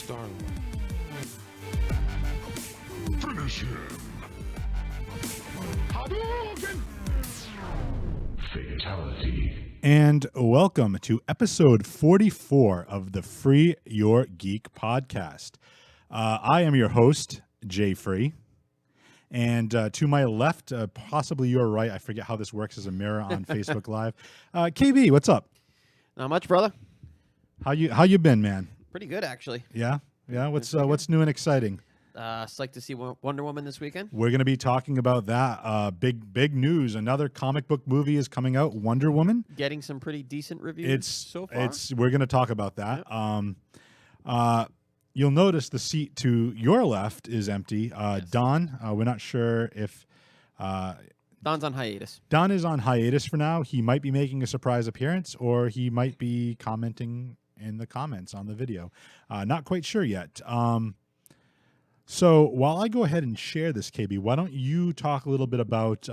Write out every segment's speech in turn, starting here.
Star-Lord. Finish him. Hadouken! Fatality. And welcome to episode 44 of the Free Your Geek podcast. I am your host, Jay Free. And to my left, possibly your right, I forget how this works as a mirror on Facebook Live. KB, what's up? Not much, brother. How you been, man? Pretty good, actually. Yeah. What's new and exciting? Psyched to see Wonder Woman this weekend. We're going to be talking about that. Big news. Another comic book movie is coming out, Wonder Woman. Getting some pretty decent reviews so far. We're going to talk about that. Yep. You'll notice the seat to your left is empty. Yes. Don, we're not sure if Don's on hiatus. Don is on hiatus for now. He might be making a surprise appearance, or he might be commenting in the comments on the video. Not quite sure yet. So while I go ahead and share this, KB, why don't you talk a little bit about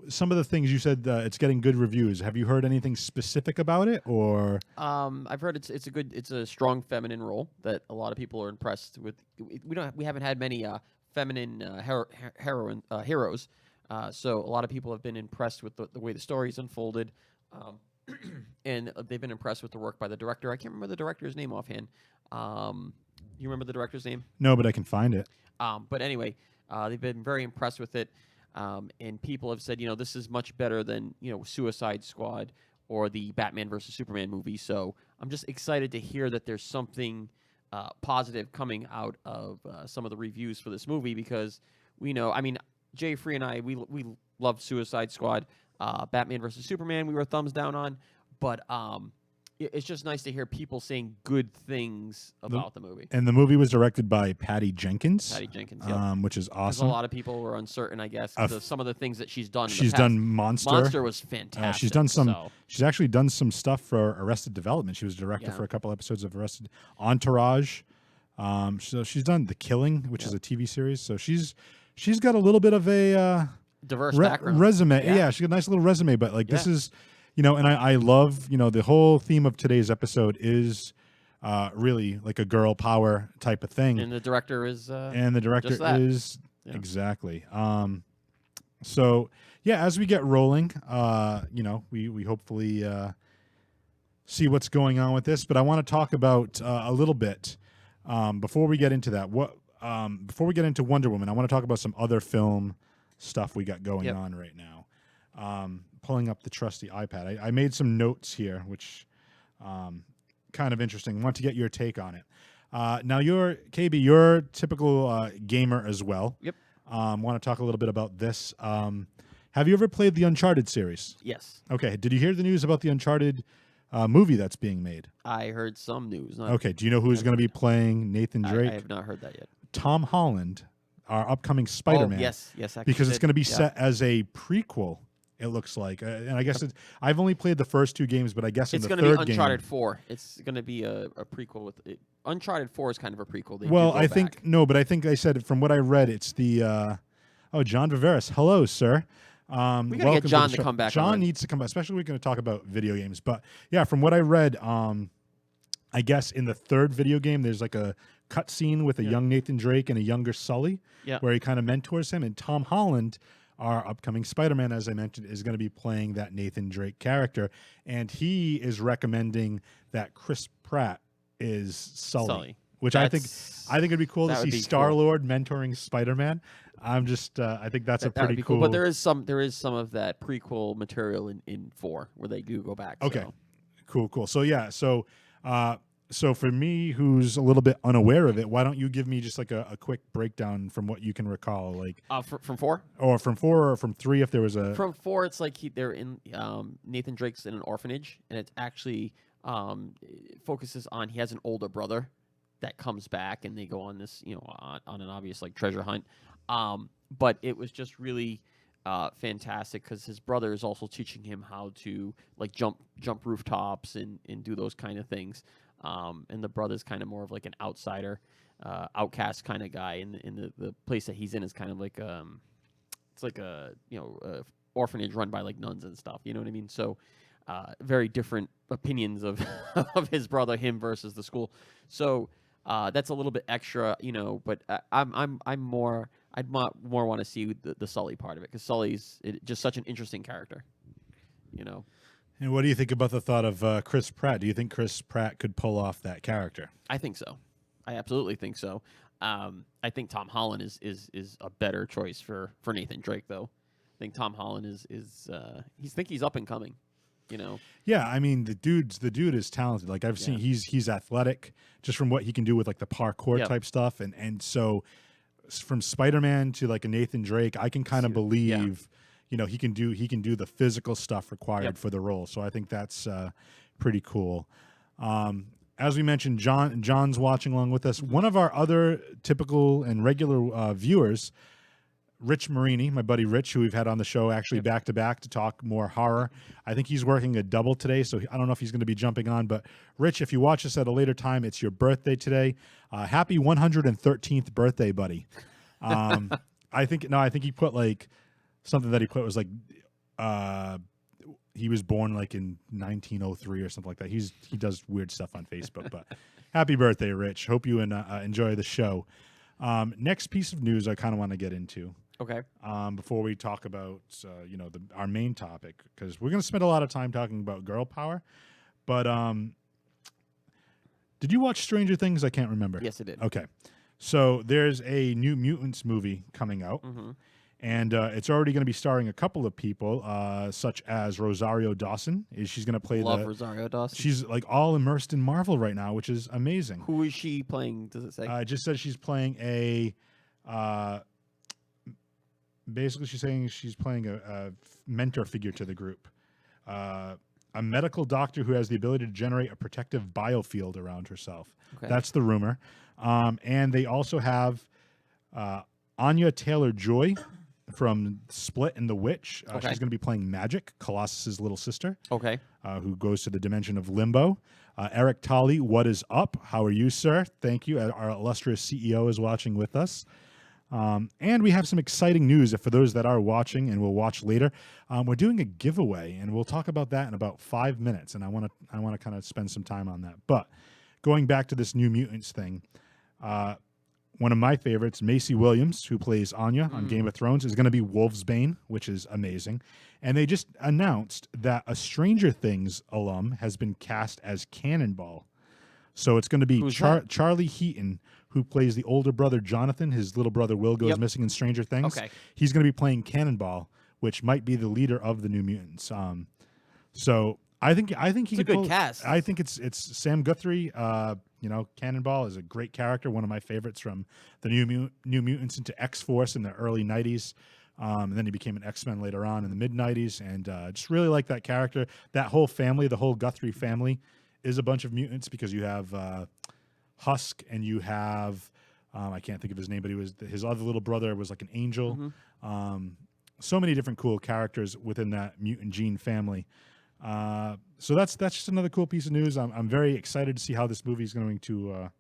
some of the things you said it's getting good reviews. Have you heard anything specific about it, or? I've heard it's a strong feminine role that a lot of people are impressed with. We haven't had many feminine heroes, so a lot of people have been impressed with the way the story's unfolded, and they've been impressed with the work by the director. I can't remember the director's name offhand. You remember the director's name? No, but I can find it. But anyway, they've been very impressed with it. And people have said, this is much better than, Suicide Squad or the Batman versus Superman movie. So I'm just excited to hear that there's something positive coming out of some of the reviews for this movie, because we know, Jay Free and I, we love Suicide Squad. Batman versus Superman, we were thumbs down on. But it's just nice to hear people saying good things about the movie. And the movie was directed by Patty Jenkins. Yeah. Which is Because awesome. a lot of people were uncertain, I guess, of some of the things that she's done. She's done Monster. Monster was fantastic. She's done some. She's actually done some stuff for Arrested Development. She was director for a couple episodes of Arrested. Entourage. So she's done The Killing, which is a TV series. So she's got a little bit of a diverse background resume. Yeah, she's got a nice little resume. But this is. And I love, the whole theme of today's episode is really like a girl power type of thing. And the director is exactly. So, as we get rolling, we hopefully see what's going on with this. But I want to talk about a little bit before we get into that. Before we get into Wonder Woman, I want to talk about some other film stuff we got going on right now. Pulling up the trusty iPad. I made some notes here, which kind of interesting. I want to get your take on it. Now, you're typical gamer as well. Yep. Want to talk a little bit about this. Have you ever played the Uncharted series? Yes. Okay. Did you hear the news about the Uncharted movie that's being made? I heard some news. Okay. Do you know who's going to be playing Nathan Drake? I have not heard that yet. Tom Holland, our upcoming Spider-Man. Oh, yes. Actually, because it's going to be set as a prequel. It looks like, and I guess I've only played the first two games, but I guess it's going to be Uncharted 4. It's going to be a prequel with it. Uncharted 4 is kind of a prequel. But I think I said from what I read, it's the John Viveris. Hello, sir. We gotta get John to come back. John needs to come back, especially we're going to talk about video games. But yeah, from what I read, I guess in the third video game, there's like a cut scene with a young Nathan Drake and a younger Sully, where he kind of mentors him, and Tom Holland, our upcoming Spider-Man, as I mentioned, is going to be playing that Nathan Drake character, and he is recommending that Chris Pratt is Sully. Which I think it'd be cool to see Star-Lord mentoring Spider-Man. I think that's a pretty cool. But there is some of that prequel material in 4 where they do go back. Okay, cool. So for me, who's a little bit unaware of it, why don't you give me just like a quick breakdown from what you can recall, like from 4, or from 4, or from 3, if there was a. From 4, it's like they're in Nathan Drake's in an orphanage, and it actually focuses on he has an older brother that comes back, and they go on this on an obvious treasure hunt. But it was just really fantastic because his brother is also teaching him how to jump rooftops and do those kind of things. And the brother's kind of more of like an outsider, outcast kind of guy. In the place that he's in is kind of like it's like a orphanage run by nuns and stuff. You know what I mean? So very different opinions of of his brother, him versus the school. So that's a little bit extra, you know. But I'm more I'd more want to see the Sully part of it because Sully's just such an interesting character, you know. And what do you think about the thought of Chris Pratt? Do you think Chris Pratt could pull off that character? I think so. I absolutely think so. I think Tom Holland is a better choice for Nathan Drake, though. I think Tom Holland is he's up and coming, you know. Yeah, I mean the dude is talented. Like I've seen, he's athletic just from what he can do with like the parkour type stuff, and so from Spider-Man to like a Nathan Drake, I can kind of believe, you know, he can do the physical stuff required for the role. So I think that's pretty cool. As we mentioned, John's watching along with us. One of our other typical and regular viewers, Rich Marini, my buddy Rich, who we've had on the show actually back to back to talk more horror. I think he's working a double today, so I don't know if he's going to be jumping on. But Rich, if you watch us at a later time, it's your birthday today. Happy 113th birthday, buddy. I think he put like something that he put was like he was born like in 1903 or something like that. He does weird stuff on Facebook. But happy birthday, Rich. Hope you enjoy the show. Next piece of news I kind of want to get into. Okay. Before we talk about you know, our main topic, because we're going to spend a lot of time talking about girl power. But did you watch Stranger Things? I can't remember. Yes, I did. Okay. So there's a New Mutants movie coming out. Mm-hmm. And it's already going to be starring a couple of people, such as Rosario Dawson. She's going to play Rosario Dawson. She's like all immersed in Marvel right now, which is amazing. Who is she playing? Does it say? It just says she's playing a. Basically, she's saying she's playing a mentor figure to the group, a medical doctor who has the ability to generate a protective biofield around herself. Okay. That's the rumor. And they also have Anya Taylor-Joy from Split and The Witch. She's going to be playing Magic, Colossus's little sister. Okay. Who goes to the dimension of Limbo. Eric Tolley, what is up? How are you, sir? Thank you. Our illustrious CEO is watching with us. And we have some exciting news for those that are watching and will watch later. We're doing a giveaway, and we'll talk about that in about 5 minutes. And I want to kind of spend some time on that. But going back to this New Mutants thing, one of my favorites, Macy Williams, who plays Anya on Game of Thrones, is going to be Wolfsbane, which is amazing. And they just announced that a Stranger Things alum has been cast as Cannonball. So it's going to be Charlie Heaton, who plays the older brother Jonathan. His little brother Will goes missing in Stranger Things. Okay. He's going to be playing Cannonball, which might be the leader of the New Mutants. So I think he's a good cast. I think it's Sam Guthrie. You know, Cannonball is a great character, one of my favorites from the New Mutants into X-Force in the early 90s. And then he became an X-Men later on in the mid-90s. And just really like that character. That whole family, the whole Guthrie family, is a bunch of mutants because you have Husk and you have, I can't think of his name, but his other little brother was like an angel. Mm-hmm. So many different cool characters within that mutant gene family. So that's just another cool piece of news. I'm very excited to see how this movie is going to.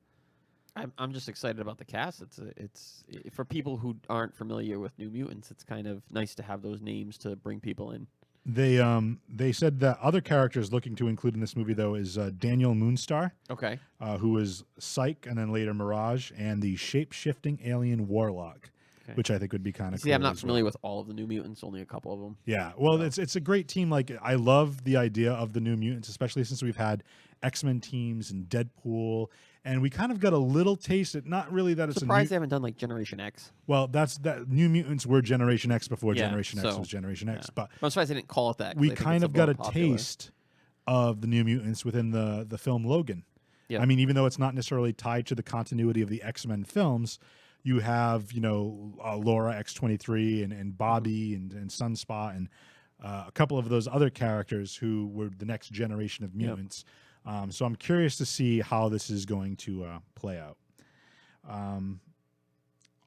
I'm just excited about the cast. It's for people who aren't familiar with New Mutants. It's kind of nice to have those names to bring people in. They said that other characters looking to include in this movie though is Daniel Moonstar, Okay. who was Psyche and then later Mirage, and the shape-shifting alien Warlock. Okay. Which I think would be kind of cool. See, I'm not familiar with all of the New Mutants, only a couple of them. Yeah, well, it's a great team. Like, I love the idea of the New Mutants, especially since we've had X-Men teams and Deadpool, and we kind of got a little taste. Not really that it's surprised they haven't done like Generation X. Well, that New Mutants were Generation X before Generation X was Generation X, but I'm surprised they didn't call it that. We kind of got a taste of the New Mutants within the film Logan. Yeah, I mean, even though it's not necessarily tied to the continuity of the X-Men films. You have, you know, Laura X-23 and Bobby and Sunspot and a couple of those other characters who were the next generation of mutants. So I'm curious to see how this is going to play out.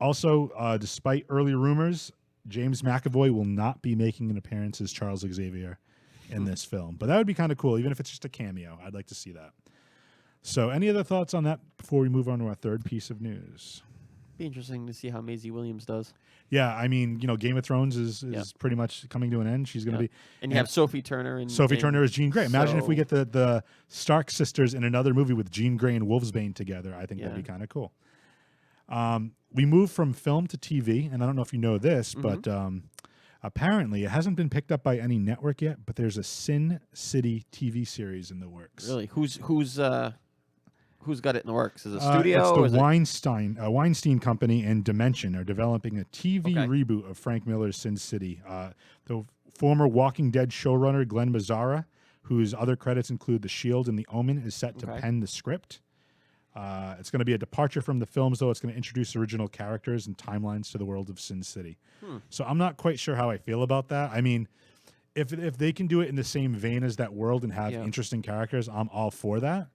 Also, despite early rumors, James McAvoy will not be making an appearance as Charles Xavier in this film. But that would be kind of cool, even if it's just a cameo. I'd like to see that. So any other thoughts on that before we move on to our third piece of news? Be interesting to see how Maisie Williams does. Yeah, I mean, Game of Thrones is Yeah. pretty much coming to an end. She's going to Yeah. be. And you have Sophie Turner and Sophie Turner is Jean Grey. Imagine if we so- get the Stark sisters in another movie with Jean Grey and Wolfsbane together. I think that'd be Yeah. kind of cool. We moved from film to TV, and I don't know if you know this, Mm-hmm. but apparently it hasn't been picked up by any network yet. But there's a Sin City TV series in the works. Really? Who's got it in the works? Is it a studio? It's or is the it- Weinstein Company and Dimension are developing a TV Okay. reboot of Frank Miller's Sin City. The former Walking Dead showrunner Glenn Mazzara, whose other credits include The Shield and The Omen, is set to Okay. pen the script. It's going to be a departure from the films, though. It's going to introduce original characters and timelines to the world of Sin City. So I'm not quite sure how I feel about that. I mean, if they can do it in the same vein as that world and have Yeah. interesting characters, I'm all for that.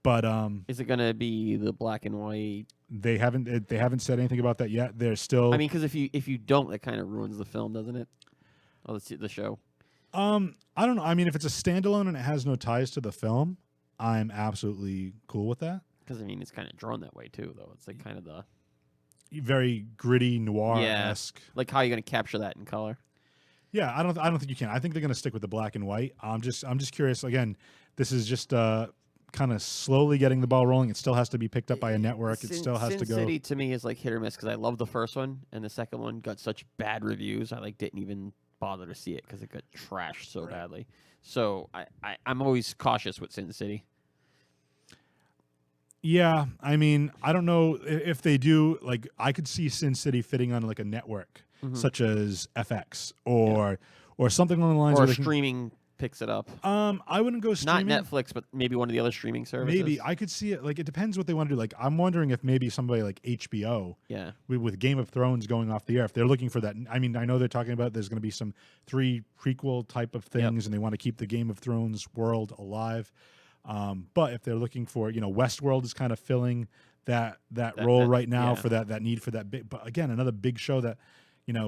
But Is it going to be the black and white? they haven't said anything about that yet. They're still. I mean, because if you don't, that kind of ruins the film, doesn't it? Oh, the show. I don't know. I mean, if it's a standalone and it has no ties to the film, I'm absolutely cool with that. Because I mean, it's kind of drawn that way too, though. It's like kind of the Very gritty noir-esque. like how are you going to capture that in color? Yeah, I don't think you can. I think they're going to stick with the black and white. I'm just curious. Again, this is just kind of slowly getting the ball rolling. It still has to be picked up by a network. It still has Sin to go. City to me is like hit or miss because I love the first one and the second one got such bad reviews. I like didn't even bother to see it because it got trashed so badly. So I'm always cautious with Sin City. Yeah, I mean, I don't know if they do. Like, I could see Sin City fitting on like a network such as FX or something along the lines. Or where they can- streaming picks it up. I wouldn't go Not streaming. Netflix, but maybe one of the other streaming services. Maybe I could see it. Like, it depends what they want to do. Like, I'm wondering if maybe somebody like HBO, Yeah. with Game of Thrones going off the air, if they're looking for that. I mean, I know they're talking about there's going to be some 3 prequel type of things, and they want to keep the Game of Thrones world alive. But if they're looking for, Westworld is kind of filling that role right now yeah. for that need for that big. But again, another big show that.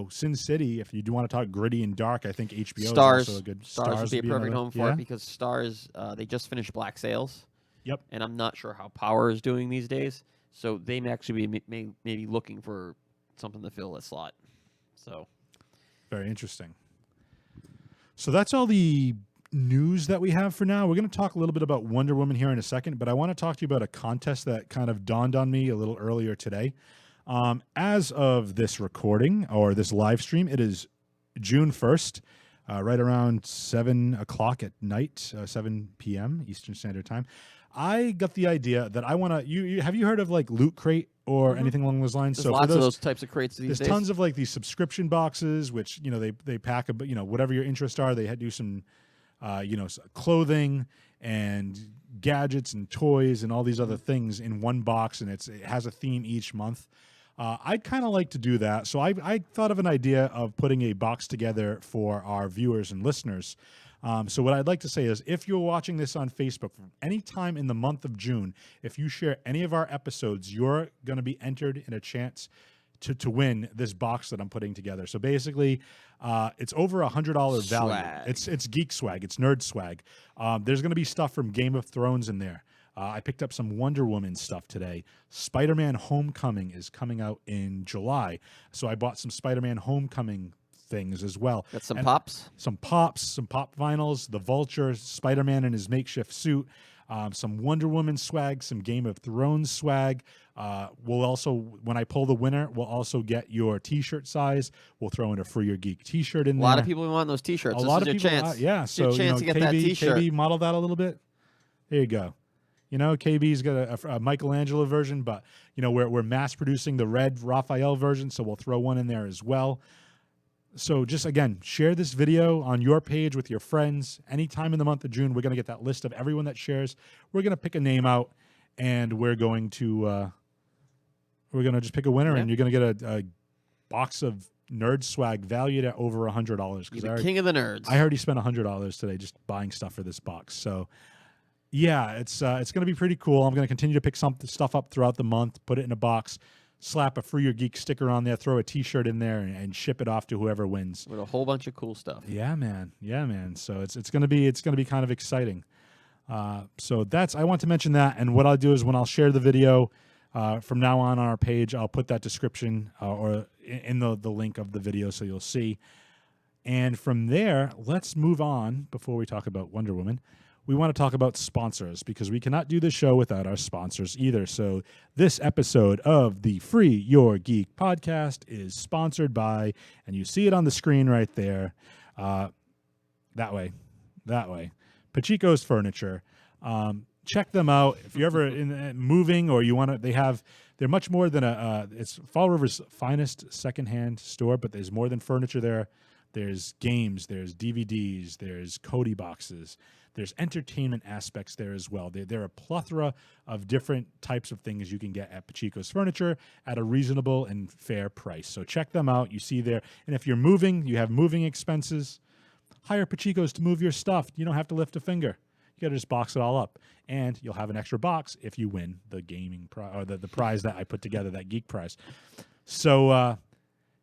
Sin City, if you do want to talk gritty and dark, I think HBO Stars. is also a good. Stars would be a perfect another- home for yeah? it because Stars, they just finished Black Sails. Yep. And I'm not sure how Power is doing these days. So they may actually be maybe looking for something to fill a slot. So Very interesting. So that's all the news that we have for now. We're going to talk a little bit about Wonder Woman here in a second, but I want to talk to you about a contest that kind of dawned on me a little earlier today. As of this recording or this live stream, it is June 1st, right around 7 o'clock at night, 7 p.m. Eastern Standard Time. I got the idea that I want to. Have you heard of like Loot Crate or anything along those lines? there's So for lots of those types of crates these there's days. tons of like these subscription boxes, which they pack whatever your interests are. They do some clothing and gadgets and toys and all these other things in one box, and it has a theme each month. I'd kind of like to do that, so I thought of an idea of putting a box together for our viewers and listeners. So what I'd like to say is, if you're watching this on Facebook from any time in the month of June, if you share any of our episodes, you're going to be entered in a chance to win this box that I'm putting together. So basically, it's over $100 value. Swag. It's geek swag. It's nerd swag. There's going to be stuff from Game of Thrones in there. I picked up some Wonder Woman stuff today. Spider-Man Homecoming is coming out in July, so I bought some Spider-Man Homecoming things as well. Got some And pops. some pops, some pop vinyls, the Vulture, Spider-Man in his makeshift suit, some Wonder Woman swag, some Game of Thrones swag. We'll also, when I pull the winner, we'll also get your T-shirt size. We'll throw in a Free Your Geek T-shirt in A there. lot of people want those T-shirts. A This lot is of your people, chance. yeah. It's your So chance to get that T-shirt. KB, model that a little bit. There you go. KB's got a Michelangelo version, but we're mass producing the red Raphael version, so we'll throw one in there as well. So just again, share this video on your page with your friends. Anytime in the month of June, we're going to get that list of everyone that shares. We're going to pick a name out, and we're going to just pick a winner, and you're going to get a box of nerd swag valued at over $100. You're the king of the nerds. I already spent $100 today just buying stuff for this box. So yeah, it's going to be pretty cool. I'm going to continue to pick some stuff up throughout the month, put it in a box, slap a Free Your Geek sticker on there, throw a T-shirt in there, and ship it off to whoever wins. With a whole bunch of cool stuff. Yeah, man. Yeah, man. So it's going to be kind of exciting. So I want to mention that, and what I'll do is when I'll share the video, From now on our page, I'll put that description or in the link of the video so you'll see. And from there, let's move on before we talk about Wonder Woman. We want to talk about sponsors because we cannot do the show without our sponsors either. So this episode of the Free Your Geek podcast is sponsored by, and you see it on the screen right there, that way, Pachico's Furniture. Check them out if you're ever moving or you want to. They're much more than it's Fall River's finest secondhand store, but there's more than furniture there. There's games, there's DVDs, there's Cody boxes, there's entertainment aspects there as well. There are a plethora of different types of things you can get at Pachico's Furniture at a reasonable and fair price. So check them out. You see there. And if you're moving, you have moving expenses, hire Pachico's to move your stuff. You don't have to lift a finger. You got to just box it all up. And you'll have an extra box if you win the gaming or the prize that I put together, that geek prize. So,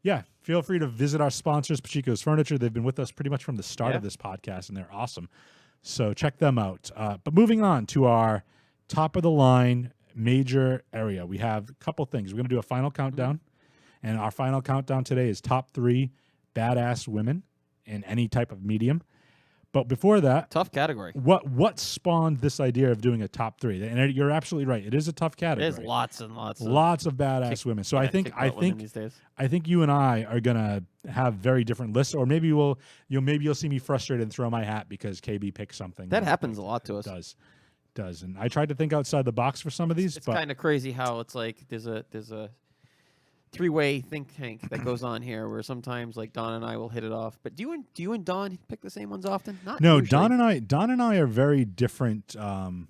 yeah, feel free to visit our sponsors, Pachico's Furniture. They've been with us pretty much from the start of this podcast, and they're awesome. So check them out. But moving on to our top-of-the-line major area, we have a couple things. We're going to do a final countdown, and our final countdown today is top 3 badass women in any type of medium. But before that, tough category. What spawned this idea of doing a top 3? And you're absolutely right. It is a tough category. There's lots and lots of badass women. So I think you and I are gonna have very different lists, or maybe you'll see me frustrated and throw my hat because KB picked something. That happens a lot to us. Does. And I tried to think outside the box for some of these. It's kind of crazy how it's like there's a three-way think tank that goes on here where sometimes like Don and I will hit it off. But do you and Don pick the same ones often? Not no, usually. Don and I are very different with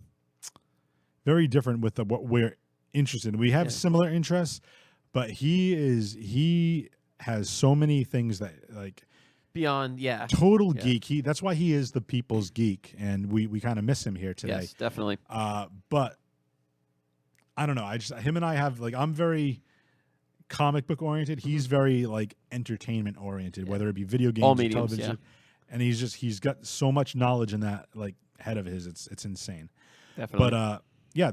what we're interested in. We have similar interests, but he has so many things that like beyond total geek. That's why he is the people's geek, and we kind of miss him here today. Yes, definitely. But I don't know. Him and I have like I'm very comic book oriented. He's very like entertainment oriented, whether it be video games, all mediums, television, and he's got so much knowledge in that like head of his. It's insane. Definitely. But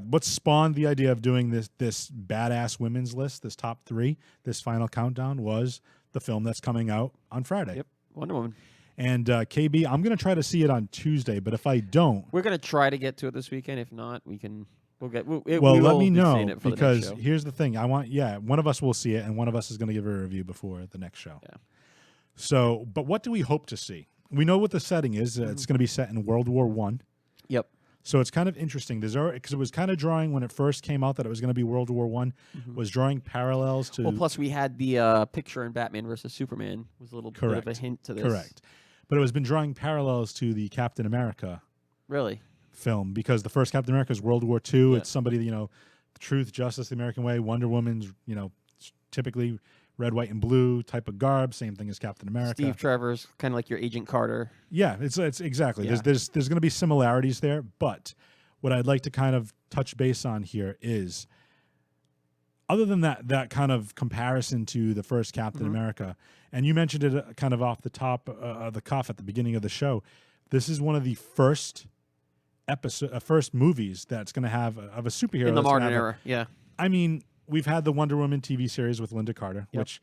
what spawned the idea of doing this badass women's list, this top 3, this final countdown was the film that's coming out on Friday. Yep, Wonder Woman. And KB, I'm gonna try to see it on Tuesday, but if I don't, we're gonna try to get to it this weekend. If not, we can. Let me know because here's the thing. One of us will see it and one of us is going to give a review before the next show. Yeah. So, but what do we hope to see? We know what the setting is. It's going to be set in World War I. Yep. So it's kind of interesting. Because it was kind of drawing when it first came out that it was going to be World War I, was drawing parallels to. Well, plus we had the picture in Batman versus Superman was a little bit of a hint to this. Correct. But it was been drawing parallels to the Captain America. Really? Film, because the first Captain America is World War II. It's somebody, truth, justice, the American way. Wonder Woman's, typically red, white, and blue type of garb. Same thing as Captain America. Steve Trevor's kind of like your Agent Carter. Yeah, it's exactly. Yeah. There's going to be similarities there, but what I'd like to kind of touch base on here is, other than that kind of comparison to the first Captain America, and you mentioned it kind of off the top of the cuff at the beginning of the show, this is one of the first movies that's going to have of a superhero in the modern era. Yeah, I mean, we've had the Wonder Woman TV series with Linda Carter, which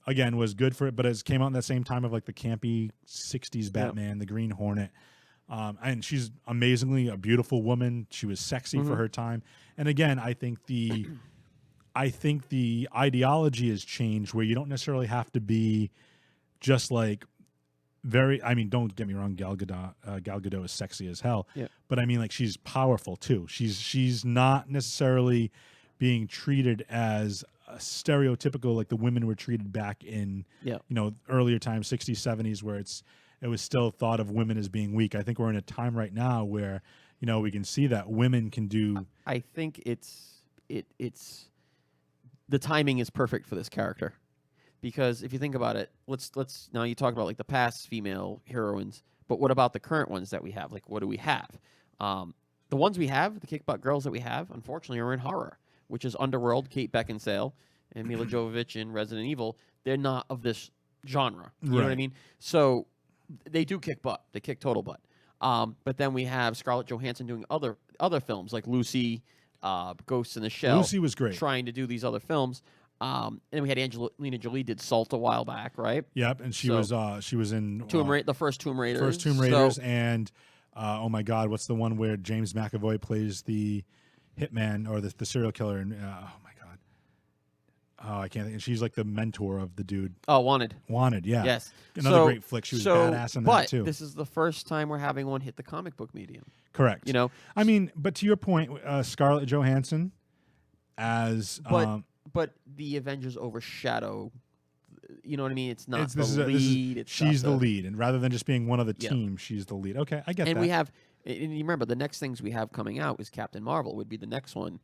again was good for it, but it came out in that same time of like the campy 60s Batman, the Green Hornet, and she's amazingly a beautiful woman. She was sexy for her time, and again, I think the ideology has changed where you don't necessarily have to be just like don't get me wrong, Gal Gadot is sexy as hell. Yeah. But I mean, like, she's powerful too. She's not necessarily being treated as a stereotypical like the women were treated back in earlier times, 60s, 70s, where it was still thought of women as being weak. I think we're in a time right now where we can see that women can do. I think it's the timing is perfect for this character. Because if you think about it, let's now you talk about like the past female heroines, but what about the current ones that we have? Like, what do we have? The ones we have, the kick butt girls that we have, unfortunately, are in horror, which is Underworld, Kate Beckinsale, and Mila Jovovich in Resident Evil. They're not of this genre. You know what I mean? So they do kick butt. They kick total butt. But then we have Scarlett Johansson doing other films like Lucy, Ghost in the Shell. Lucy was great. Trying to do these other films. And then we had Angelina Jolie did Salt a while back, right? Yep, and she So- was in The first Tomb Raiders. first Tomb Raiders, So, and oh my God, what's the one where James McAvoy plays the hitman or the serial killer? And oh my God, oh I can't think. She's like the mentor of the dude. Wanted. Wanted, yeah. Yes. Another So- great flick. She was so, badass in but that too. this is the first time we're having one hit the comic book medium. Correct. You know, I mean, but to your point, Scarlett Johansson as but the Avengers overshadow. You know what I mean? It's not this the is lead. she's the lead, and rather than just being one of the Yeah. team, she's the lead. Okay, I get And that. we have, and you remember the next things we have coming out is Captain Marvel would be the next one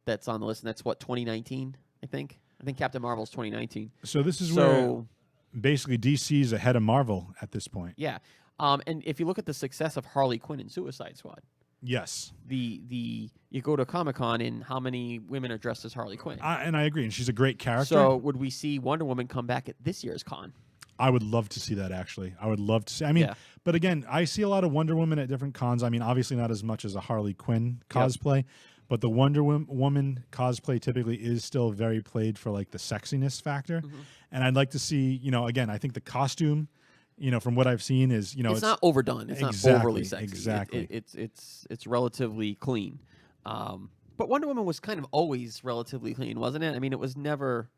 that's on the list, and that's what 2019, I think. I think Captain Marvel's 2019. So this is where basically DC's ahead of Marvel at this point. Yeah, and if you look at the success of Harley Quinn and Suicide Squad, Yes, you go to Comic-Con and how many women are dressed as Harley Quinn? and I agree, and she's a great character. So would we see Wonder Woman come back at this year's con? I would love to see that, actually. I would love to see. I mean, Yeah. but again, I see a lot of Wonder Woman at different cons. I mean, obviously not as much as a Harley Quinn cosplay, but the Wonder Woman cosplay typically is still very played for like the sexiness factor. Mm-hmm. And I'd like to see, again, I think the costume, from what I've seen is, It's not overdone. It's not overly sexy. Exactly. It's relatively clean. But Wonder Woman was kind of always relatively clean, wasn't it? I mean, it was never.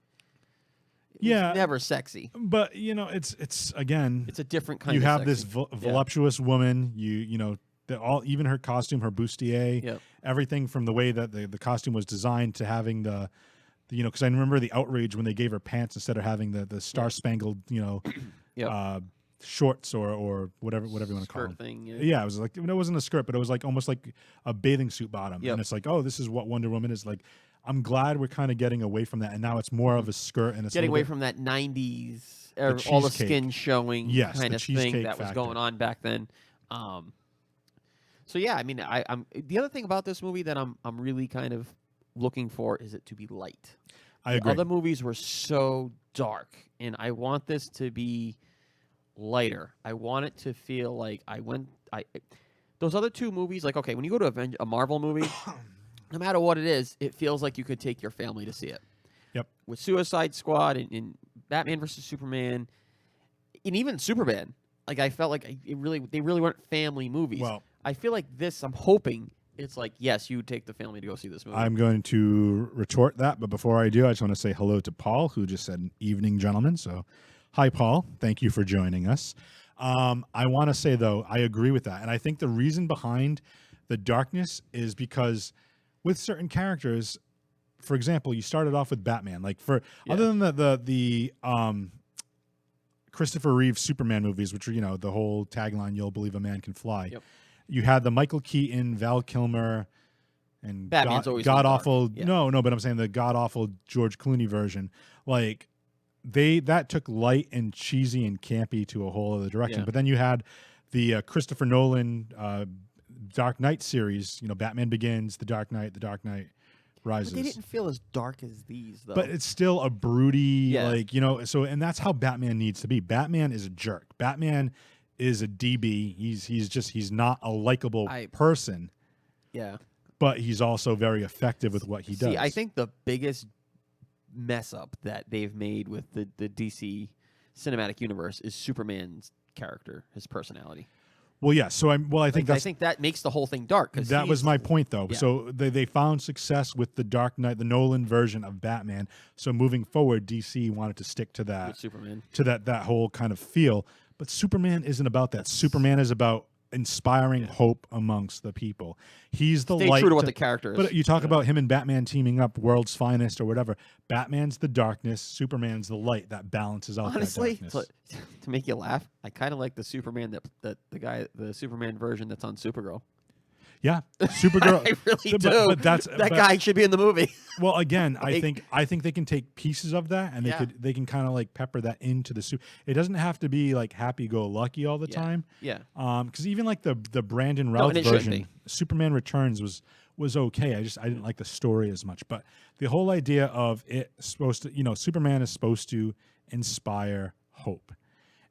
Never sexy. But it's again, It's a different kind. you of have sexy. this voluptuous woman. Even her costume, her bustier, Yep. everything from the way that the costume was designed to having the because I remember the outrage when they gave her pants instead of having the star spangled Yep. shorts or whatever you want to call Skirt them. thing. Yeah. Yeah, it was like it wasn't a skirt, but it was like almost like a bathing suit bottom, Yep. and it's like, oh, this is what Wonder Woman is like. I'm glad we're kind of getting away from that, and now it's more of a skirt and it's Getting a away little from that 90s, all the cheesecake. skin showing Yes, kind the of thing cheesecake that was factor. going on back then. So yeah, I mean, I'm the other thing about this movie that I'm really kind of looking for is it to be light. I The agree. other movies were so dark, and I want this to be lighter. I want it to feel like those other two movies, like, okay, when you go to a Marvel movie, no matter what it is, it feels like you could take your family to see it. Yep. With Suicide Squad and Batman versus Superman, and even Superman, like I felt like they really weren't family movies. Well, I feel like this, I'm hoping it's like, yes, you would take the family to go see this movie. I'm going to retort that, but before I do, I just want to say hello to Paul, who just said evening, gentlemen. So, hi, Paul. Thank you for joining us. I want to say, though, I agree with that. And I think the reason behind the darkness is because with certain characters, for example, you started off with Batman. Like other than the Christopher Reeve Superman movies, which are, the whole tagline, "You'll believe a man can fly." Yep. You had the Michael Keaton, Val Kilmer, and Batman's always been god dark. awful. Yeah. No, but I'm saying the god awful George Clooney version. Like that took light and cheesy and campy to a whole other direction. Yeah. But then you had the Christopher Nolan Dark Knight series. Batman Begins, The Dark Knight Rises. But they didn't feel as dark as these, though. But it's still a broody, Yeah. and that's how Batman needs to be. Batman is a jerk. Batman is a DB. He's not a likable person, yeah. but he's also very effective with what he does. See, I think the biggest mess up that they've made with the DC cinematic universe is Superman's character, his personality. Well, yeah. So I think I think that makes the whole thing dark. that was my point, though. Yeah. So they found success with the Dark Knight, the Nolan version of Batman. So moving forward, DC wanted to stick to that, with Superman. to that whole kind of feel. But Superman isn't about that. Superman is about inspiring hope amongst the people. He's the Stay light. true to what the character is. But you talk about him and Batman teaming up, world's finest or whatever. Batman's the darkness. Superman's the light that balances out Honestly, that darkness. to make you laugh, I kind of like the Superman the Superman version that's on Supergirl. Yeah, Supergirl. I really but- do. but that's- that but- guy should be in the movie. Well, again, I Like- think they can take pieces of that and they can kind of like pepper that into the suit. It doesn't have to be like happy go lucky all the time. Yeah. Because even like the Brandon No, Routh and it shouldn't version, Superman Returns was okay. I didn't like the story as much. But the whole idea of it supposed to, Superman is supposed to inspire hope,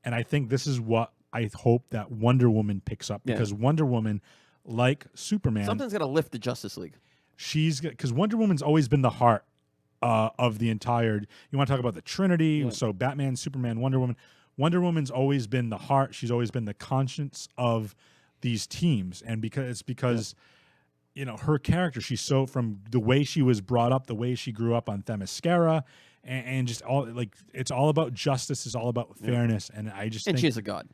and I think this is what I hope that Wonder Woman picks up, because Wonder Woman, like Superman, Something's gonna lift the Justice League. she's because Wonder Woman's always been the heart of the entire. You want to talk about the Trinity? Yeah. So Batman, Superman, Wonder Woman. Wonder Woman's always been the heart. She's always been the conscience of these teams, and because her character, she's so from the way she was brought up, the way she grew up on Themyscira, and just all it's all about justice. It's all about fairness, and I just And think, she's a god.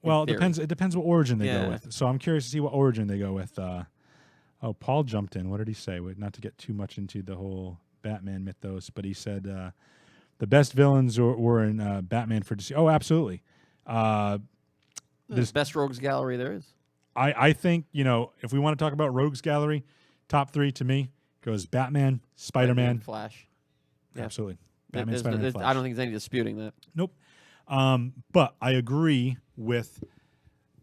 well, it theory. depends. It depends what origin they Yeah. go with. So I'm curious to see what origin they go with. Oh, Paul jumped in. What did he say? Not to get too much into the whole Batman mythos, but he said the best villains were in Batman for DC. Oh, absolutely. This best rogues gallery there is. I think, if we want to talk about rogues gallery, top 3 to me goes Batman, Spider-Man. Flash. Yeah. Absolutely. There- Batman, there's- Spider-Man, there's- Flash. I don't think there's any disputing that. Nope. But I agree with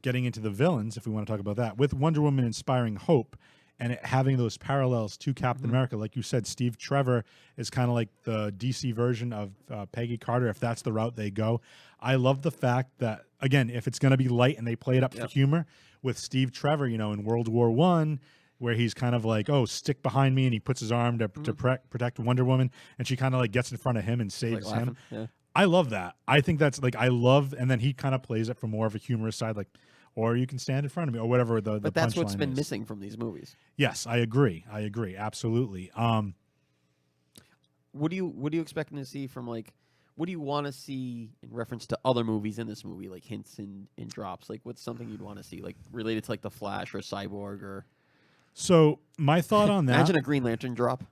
getting into the villains, if we want to talk about that, with Wonder Woman inspiring hope and it having those parallels to Captain America. Like you said, Steve Trevor is kind of like the DC version of Peggy Carter, if that's the route they go. I love the fact that, again, if it's going to be light and they play it up for humor, with Steve Trevor, in World War I, where he's kind of like, oh, stick behind me, and he puts his arm to protect Wonder Woman, and she kind of like gets in front of him and saves him. Yeah. I love that. I think that's I love, and then he kind of plays it from more of a humorous side, like, or you can stand in front of me, or whatever the But that's what's punchline been is. missing from these movies. Yes, I agree. Absolutely. What do you expect to see from what do you want to see in reference to other movies in this movie, like hints and drops? Like, what's something you'd want to see, like related to like the Flash or Cyborg or? So my thought on that. Imagine a Green Lantern drop.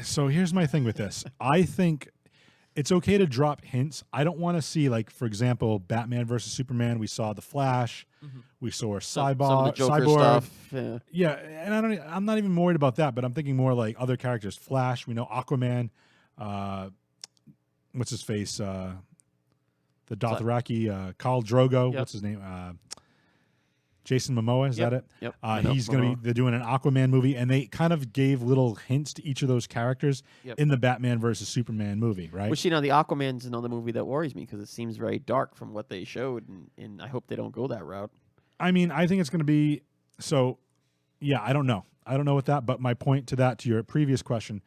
So here's my thing with this. I think it's okay to drop hints. I don't want to see, like, for example, Batman versus Superman. We saw the Flash. We saw Some of Cyborg. the Joker Cyborg. stuff. Yeah. Yeah, and I'm not even worried about that. But I'm thinking more like other characters. Flash. We know Aquaman. What's his face? The Dothraki. Khal Drogo. Yep. What's his name? Jason Momoa, is that it? Yep. I know, He's going to be. They're doing an Aquaman movie, and they kind of gave little hints to each of those characters in the Batman versus Superman movie, right? Which, the Aquaman's another movie that worries me because it seems very dark from what they showed, and I hope they don't go that route. I mean, I think it's going to be so. Yeah, I don't know. I don't know with that, but my point to your previous question,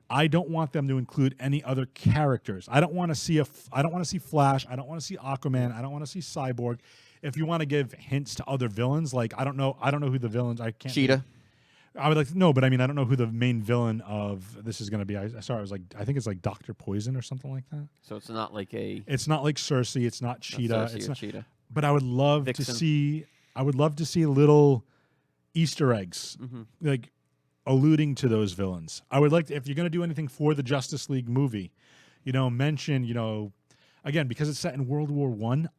I don't want them to include any other characters. I don't want to see I don't want to see Flash. I don't want to see Aquaman. I don't want to see Cyborg. If you want to give hints to other villains, like I don't know who the villains. I can't. Cheetah. I would like to know, but I mean, I don't know who the main villain of this is going to be. I think it's like Dr. Poison or something like that. So it's not like a. It's not like Cersei. It's not Cheetah. Cersei It's or not. Cheetah. But I would love Vixen. to see. I would love to see little Easter eggs, like alluding to those villains. I would like to, if you're going to do anything for the Justice League movie, mention, again, because it's set in World War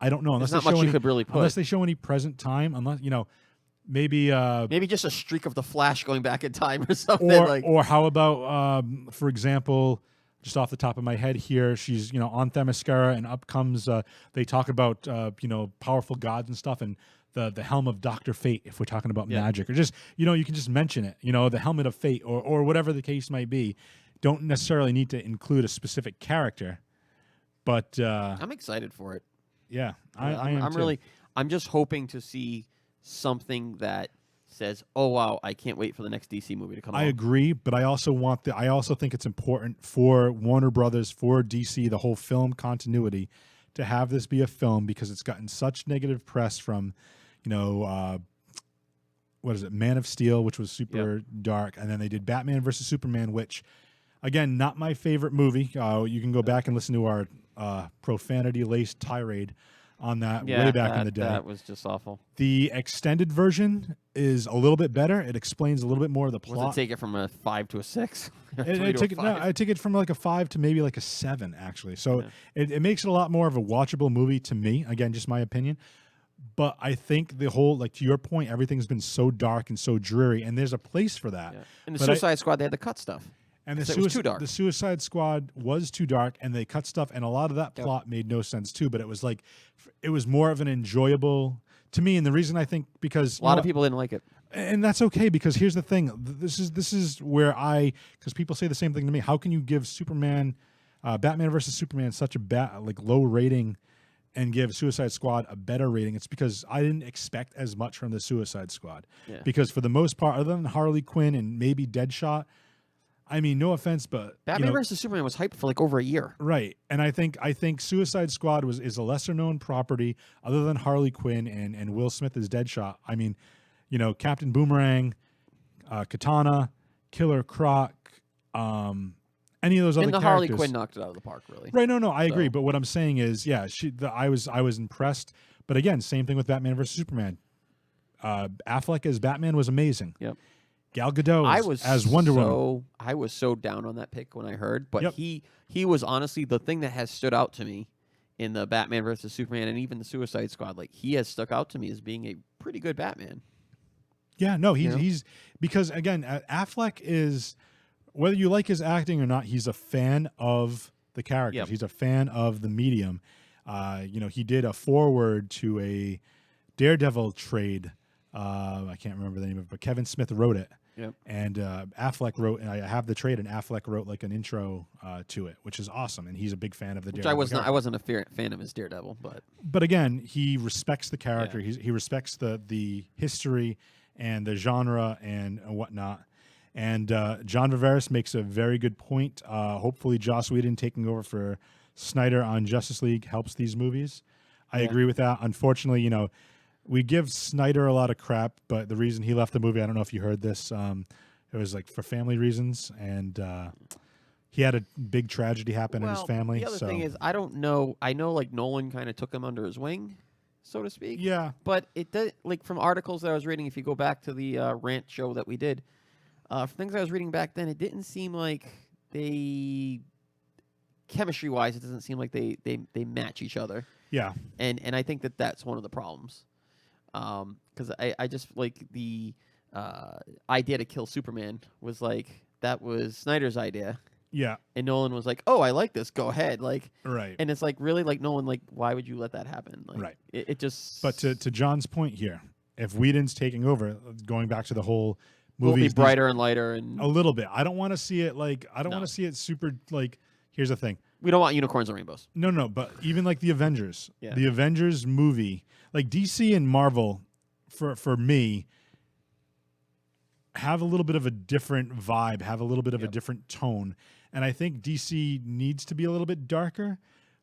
I don't know unless There's not they show much you any, could really put. unless they show any present time, unless maybe Maybe just a streak of the Flash going back in time or something. or how about for example, just off the top of my head here, she's on Themyscira, and up comes they talk about powerful gods and stuff, and the helm of Dr. Fate, if we're talking about magic, or just you can just mention it, the helmet of fate, or whatever the case might be. Don't necessarily need to include a specific character, but I'm excited for it. yeah, I am too. I'm just hoping to see something that says, "Oh wow, I can't wait for the next DC movie to come out." I agree, but I also think it's important for Warner Brothers, for DC, the whole film continuity, to have this be a film, because it's gotten such negative press from, what is it, Man of Steel, which was super dark, and then they did Batman versus Superman, which, again, not my favorite movie. You can go back and listen to our profanity-laced tirade on that way back in the day. That was just awful. The extended version is a little bit better. It explains a little bit more of the plot. Was it take it from a 5 to a 6? I took it from like a 5 to maybe like a 7, actually. So it makes it a lot more of a watchable movie to me. Again, just my opinion. But I think the whole, like, to your point, everything's been so dark and so dreary, and there's a place for that. Yeah. In the But Suicide Squad, they had to cut stuff. And it was too dark. The Suicide Squad was too dark, and they cut stuff, and a lot of that plot made no sense too. But it was it was more of an enjoyable to me. And the reason I think, because A lot of people didn't like it. and that's okay, because here's the thing. This is where because people say the same thing to me. How can you give Batman versus Superman, such a low rating, and give Suicide Squad a better rating, it's because I didn't expect as much from the Suicide Squad. Yeah. Because for the most part, other than Harley Quinn and maybe Deadshot, I mean, no offense, but Batman versus Superman was hyped for like over a year. right. And I think Suicide Squad is a lesser known property other than Harley Quinn and Will Smith as Deadshot. I mean, Captain Boomerang, Katana, Killer Croc, any of those other And the characters. Harley Quinn knocked it out of the park, really. Right, no, I agree. So- But what I'm saying is, yeah, I was impressed. But again, same thing with Batman versus Superman. Affleck as Batman was amazing. Yep. Gal Gadot as Wonder Woman. I was so down on that pick when I heard, but Yep. he was honestly the thing that has stood out to me in the Batman versus Superman and even the Suicide Squad. Like, he has stuck out to me as being a pretty good Batman. Yeah, no, You know? he's because again, Affleck is, whether you like his acting or not, he's a fan of the characters. Yep. He's a fan of the medium. He did a foreword to a Daredevil trade. I can't remember the name of it, but Kevin Smith wrote it. Yep. And Affleck wrote, and I have the trade, and Affleck wrote like an intro to it, which is awesome. And he's a big fan of the Which Daredevil. I wasn't a fan of his Daredevil, But again, he respects the character. Yeah. He respects the history and the genre and whatnot. And John Viveris makes a very good point. Hopefully, Joss Whedon taking over for Snyder on Justice League helps these movies. I agree with that. Unfortunately, we give Snyder a lot of crap, but the reason he left the movie, I don't know if you heard this, it was like for family reasons, and he had a big tragedy happen in his family. The other thing is, I don't know. I know like Nolan kind of took him under his wing, so to speak. yeah, But it does, like, from articles that I was reading, if you go back to the rant show that we did, from things I was reading back then, it didn't seem like chemistry-wise, it doesn't seem like they match each other. yeah, And I think that's one of the problems. Because I just, like, the idea to kill Superman was, like, that was Snyder's idea. yeah, And Nolan was like, oh, I like this, go ahead. Like, right. and it's like, really, like, Nolan, like, why would you let that happen? Like, Right. It just... But to John's point here, if Whedon's taking over, going back to the whole will movies, be brighter and lighter, and a little bit. I don't want to see it like, I don't No. want to see it super like, here's the thing. we don't want unicorns and rainbows. No, but even like the Avengers, Yeah. the Avengers movie, like DC and Marvel, for me, have a little bit of a different vibe, have a little bit of a different tone, and I think DC needs to be a little bit darker,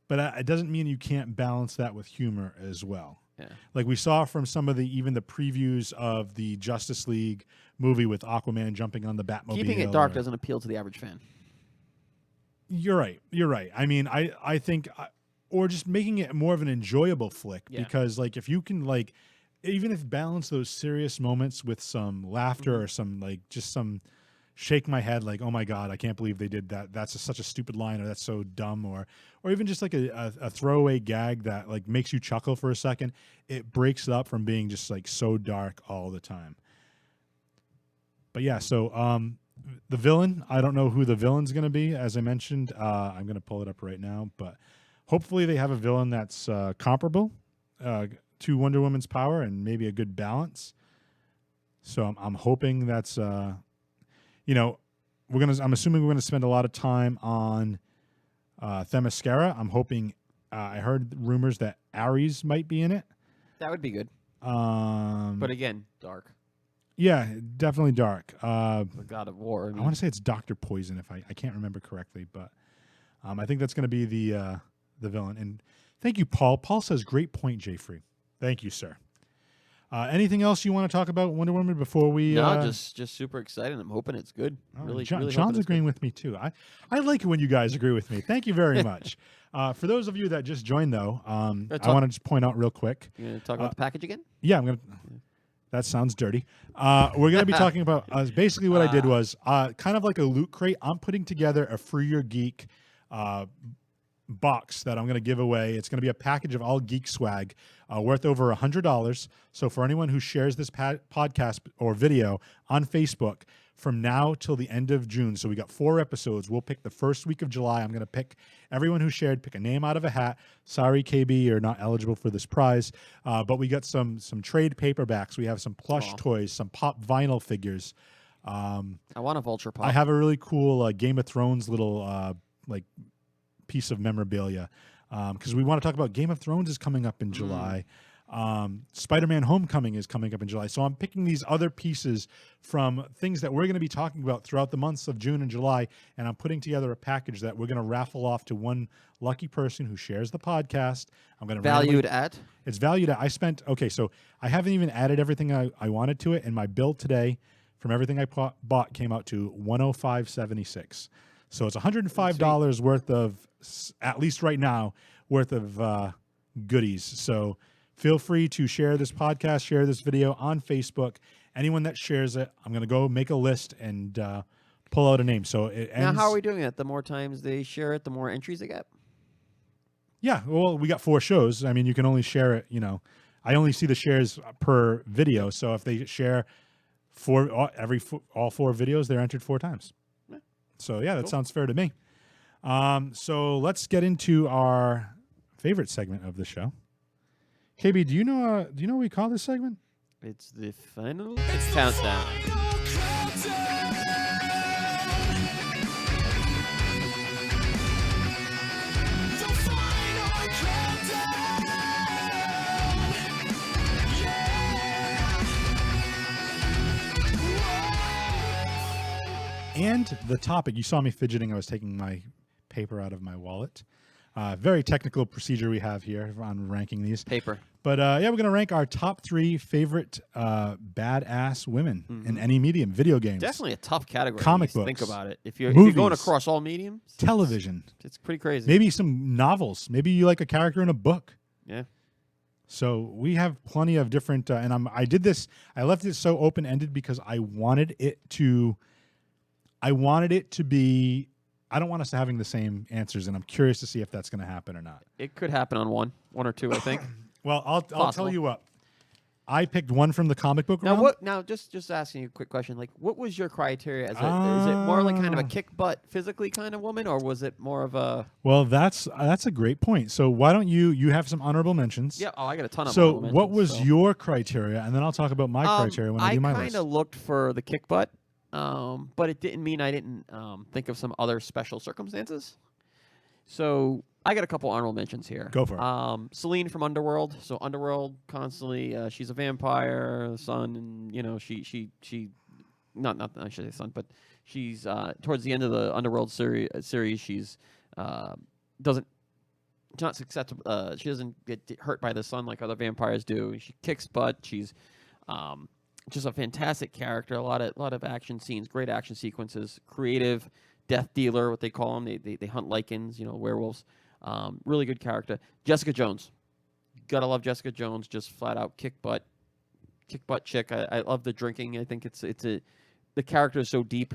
but it doesn't mean you can't balance that with humor as well. Yeah. Like we saw from some of the previews of the Justice League movie with Aquaman jumping on the Batmobile. Keeping it dark or- doesn't appeal to the average fan. You're right. I mean, I think, or just making it more of an enjoyable flick, Yeah. because like if you can like, even if balance those serious moments with some laughter or some like just some shake my head like, oh my god, I can't believe they did that. That's such a stupid line, or that's so dumb, or even just like a throwaway gag that like makes you chuckle for a second. It breaks it up from being just like so dark all the time. But yeah, so the villain, I don't know who the villain's going to be. As I mentioned, I'm going to pull it up right now, but hopefully they have a villain that's comparable to Wonder Woman's power and maybe a good balance. So I'm hoping that's, I'm assuming we're going to spend a lot of time on Themyscira. I'm hoping, I heard rumors that Ares might be in it. That would be good. But But again, dark. yeah, definitely dark. The God of War. I I mean, want to say it's Dr. Poison, if I can't remember correctly, but I think that's going to be the villain. And thank you, Paul. Paul says, great point, Jayfree. Thank you, sir. Anything else you want to talk about Wonder Woman before we? no, just super excited. I'm hoping it's good. Oh, Really, John, really John's hoping it's agreeing good. with me too. I like it when you guys agree with me. Thank you very much. For those of you that just joined, though, I want to just point out real quick. You gonna talk about the package again? Yeah, I'm gonna. That sounds dirty. We're gonna be talking about basically what I did was kind of like a loot crate. I'm putting together a Free Your Geek box that I'm gonna give away. It's gonna be a package of all geek swag worth over $100. So for anyone who shares this podcast or video on Facebook from now till the end of June, so we got 4 episodes. We'll pick the first week of July. I'm gonna pick everyone who shared, pick a name out of a hat. Sorry, KB, you're not eligible for this prize. But we got some trade paperbacks. We have some plush toys, some pop vinyl figures. I want a Vulture Pop. I have a really cool Game of Thrones little like piece of memorabilia. because we want to talk about Game of Thrones is coming up in July. Spider-Man Homecoming is coming up in July. So I'm picking these other pieces from things that we're going to be talking about throughout the months of June and July, and I'm putting together a package that we're going to raffle off to one lucky person who shares the podcast. I'm going to Valued at? It's valued at, so I haven't even added everything I wanted to it, and my bill today from everything I bought came out to $105.76. So it's $105 worth of, at least right now, worth of goodies. So feel free to share this podcast, share this video on Facebook. Anyone that shares it, I'm going to go make a list and pull out a name. So it ends. Now, how are we doing it? The more times they share it, the more entries they get? Yeah, well, we got 4 shows. I mean, you can only share it, I only see the shares per video. So if they share all 4 videos, they're entered 4 times. Yeah. So yeah, that Cool. sounds fair to me. So let's get into our favorite segment of the show. KB, do you know what we call this segment? It's the final countdown. And the topic, you saw me fidgeting. I was taking my paper out of my wallet. Very technical procedure we have here on ranking these. Paper. But yeah, we're going to rank our top 3 favorite badass women in any medium. Video games. Definitely a tough category. Comic when you books. Think about it. If you're Movies. going across all mediums, Television. it's pretty crazy. Maybe some novels. Maybe you like a character in a book. Yeah. So we have plenty of different, and I did this. I left it so open ended because I wanted it to be. I don't want us having the same answers, and I'm curious to see if that's going to happen or not. It could happen on one or two, I think. Well, I'll tell Possible. you what. I picked one from the comic book Now, round. Now, just asking you a quick question. Like, what was your criteria? Is it more like kind of a kick butt physically kind of woman, or was it more of a? Well, that's a great point. So why don't you have some honorable mentions? Yeah. Oh, I got a ton of. So honorable what mentions, was so. your criteria, and then I'll talk about my criteria when I do my kind list. of looked for the kick butt, but it didn't mean I didn't think of some other special circumstances. So I got a couple honorable mentions here. Go for it. Celine from Underworld. So Underworld constantly, she's a vampire, son, and she not I should say son, but she's towards the end of the Underworld series, she's doesn't. She's not successful. She doesn't get hurt by the sun like other vampires do. She kicks butt. She's just a fantastic character. A lot of action scenes, great action sequences, creative death dealer, what they call them. They hunt lichens, werewolves. Really good character. Jessica Jones. Gotta love Jessica Jones. Just flat out kick butt chick. I love the drinking. I think the character is so deep.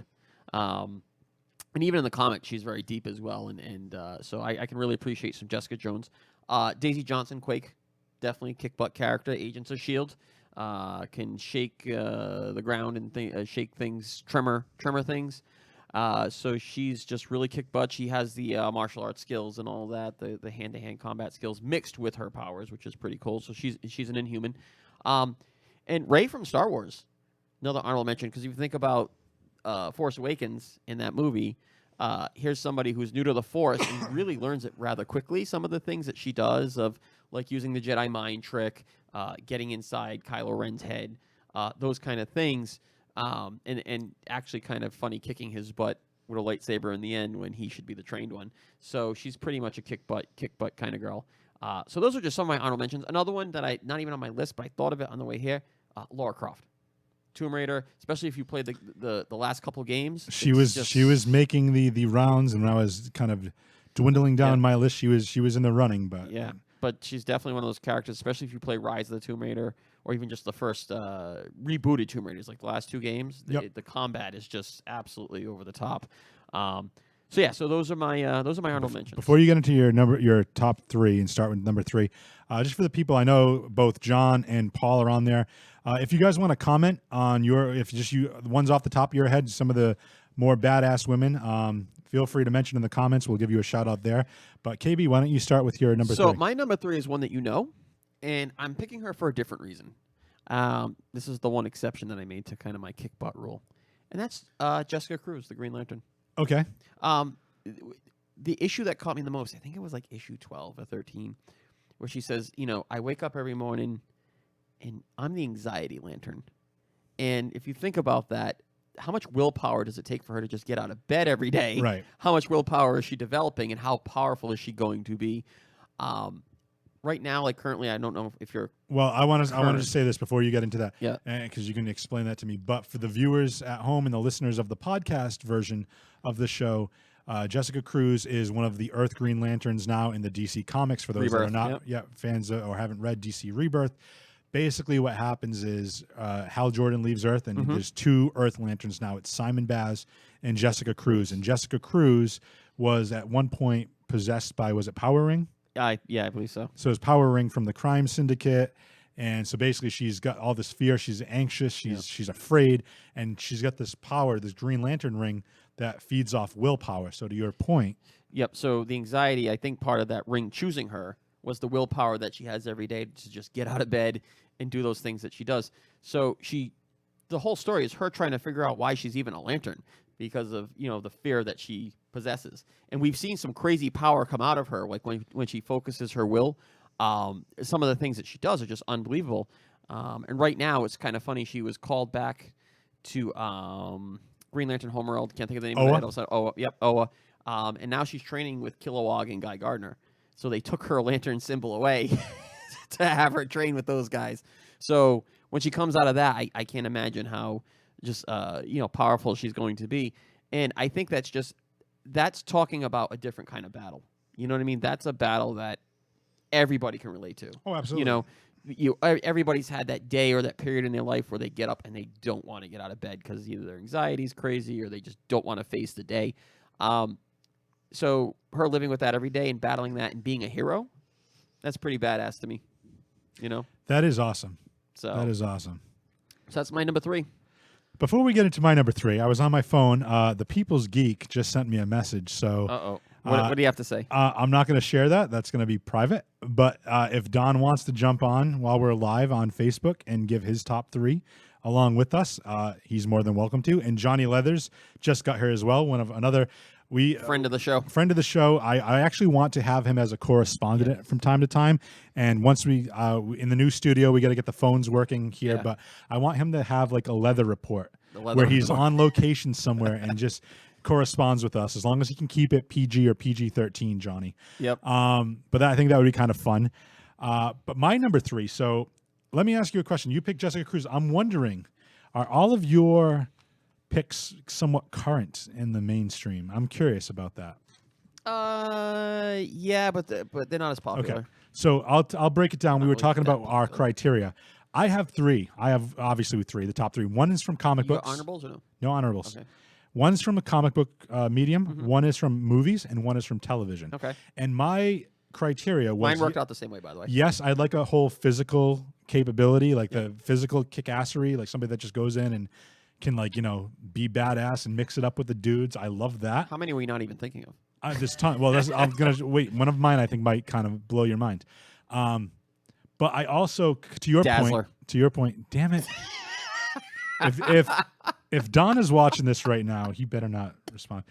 And even in the comic, she's very deep as well. And so I can really appreciate some Jessica Jones. Daisy Johnson, Quake. Definitely kick butt character. Agents of S.H.I.E.L.D. Can shake the ground and shake things, tremor things. So she's just really kick butt. She has the martial arts skills and all that, the hand-to-hand combat skills mixed with her powers, which is pretty cool. So she's an Inhuman. And Rey from Star Wars, another honorable mention, because if you think about Force Awakens in that movie, here's somebody who's new to the Force and really learns it rather quickly. Some of the things that she does, of like using the Jedi mind trick, getting inside Kylo Ren's head, those kind of things. And actually kind of funny kicking his butt with a lightsaber in the end when he should be the trained one. So she's pretty much a kick butt kind of girl. So those are just some of my honorable mentions. Another one that not even on my list, but I thought of it on the way here, Lara Croft. Tomb Raider, especially if you played the last couple games. She was making the rounds, and when I was kind of dwindling down my list, she was in the running, but yeah. But she's definitely one of those characters, especially if you play Rise of the Tomb Raider or even just the first rebooted Tomb Raiders, like the last 2 games. The combat is just absolutely over the top. So those are my honorable mentions. Before you get into your top 3 and start with number 3, just for the people, I know both John and Paul are on there. If you guys want to comment on the ones off the top of your head, some of the more badass women, feel free to mention in the comments. We'll give you a shout out there. But KB, why don't you start with your number 3? So my number 3 is one that you know, and I'm picking her for a different reason. This is the one exception that I made to kind of my kick butt rule, and that's Jessica Cruz, the Green Lantern. Okay. the issue that caught me the most, I think it was like issue 12 or 13, where she says, I wake up every morning and I'm the anxiety lantern. And if you think about that, how much willpower does it take for her to just get out of bed every day? Right. How much willpower is she developing, and how powerful is she going to be? Right now, like currently, I don't know if you're. Well, I wanted to say this before you get into that, Yeah. because you can explain that to me. But for the viewers at home and the listeners of the podcast version of the show, Jessica Cruz is one of the Earth Green Lanterns now in the DC Comics. For those that are not yet fans or haven't read DC Rebirth, basically what happens is Hal Jordan leaves Earth, and there's two Earth Lanterns now. It's Simon Baz and Jessica Cruz. And Jessica Cruz was at one point possessed by, was it Power Ring? I believe so. So it's Power Ring from the crime syndicate. And so basically she's got all this fear. She's anxious. She's afraid. And she's got this power, this Green Lantern ring that feeds off willpower. So to your point. Yep. So the anxiety, I think part of that ring choosing her was the willpower that she has every day to just get out of bed and do those things that she does. So the whole story is her trying to figure out why she's even a lantern, because of, the fear that she possesses. And we've seen some crazy power come out of her, like when she focuses her will. Some of the things that she does are just unbelievable. And right now, it's kind of funny. She was called back to Green Lantern Homeworld. Can't think of the name of it. Also, Oa. Yep, Oa. And now she's training with Kilowog and Guy Gardner. So they took her lantern symbol away to have her train with those guys. So when she comes out of that, I can't imagine how just powerful she's going to be. And I think that's talking about a different kind of battle. You know what I mean? That's a battle that everybody can relate to. Oh, absolutely. Everybody's had that day or that period in their life where they get up and they don't want to get out of bed because either their anxiety is crazy or they just don't want to face the day. So her living with that every day and battling that and being a hero, that's pretty badass to me. That is awesome. So that is awesome. So that's my number 3. Before we get into my number 3, I was on my phone. The People's Geek just sent me a message. So, what do you have to say? I'm not going to share that. That's going to be private. But if Don wants to jump on while we're live on Facebook and give his top 3 along with us, he's more than welcome to. And Johnny Leathers just got here as well. Friend of the show. Friend of the show. I actually want to have him as a correspondent from time to time. And once we in the new studio, we got to get the phones working here. Yeah. But I want him to have like a leather report where he's on location somewhere and just corresponds with us, as long as he can keep it PG or PG-13, Johnny. Yep. But I think that would be kind of fun. But my number 3. So let me ask you a question. You picked Jessica Cruz. I'm wondering, are all of your picks somewhat current in the mainstream? I'm curious about that. Yeah, but they're not as popular. Okay, so I'll break it down. We were talking about our criteria. I have 3. I have obviously 3, the top 3. One is from comic books. Honorables or no? No honorables. Okay. One's from a comic book medium. Mm-hmm. One is from movies, and one is from television. Okay. And my criteria was... Mine worked out the same way, by the way. Yes, I'd like a whole physical capability, like the physical kickassery, like somebody that just goes in and can be badass and mix it up with the dudes. I love that. How many were you not even thinking of? This ton. Well, I'm gonna wait. One of mine I think might kind of blow your mind. But I also, to your point, damn it. if Don is watching this right now, he better not respond.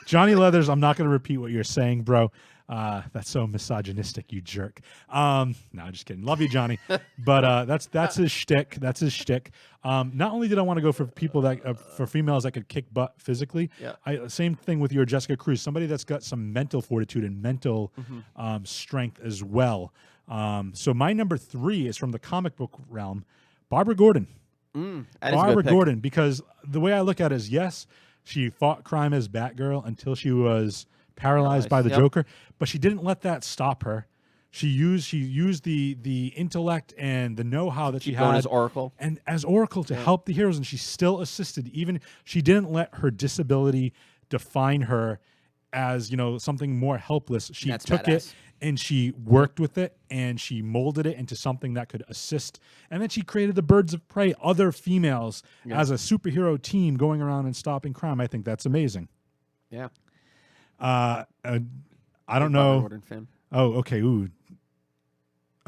Johnny Leathers, I'm not going to repeat what you're saying, bro. That's so misogynistic, you jerk. No, just kidding. Love you, Johnny. But that's his shtick. That's his shtick. Not only did I want to go for people that for females that could kick butt physically. Yeah. Same thing with your Jessica Cruz. Somebody that's got some mental fortitude and mental strength as well. So my number 3 is from the comic book realm, Barbara Gordon. Barbara Gordon, because the way I look at it is, yes, she fought crime as Batgirl until she was paralyzed by the Joker, but she didn't let that stop her. She used the intellect and the know-how that she had as Oracle to help the heroes, and she still assisted. Even she didn't let her disability define her as something more helpless. She took it and she worked with it and she molded it into something that could assist. And then she created the Birds of Prey, other females as a superhero team going around and stopping crime. I think that's amazing. Yeah. I don't know. Gordon fan. Oh, okay. Ooh.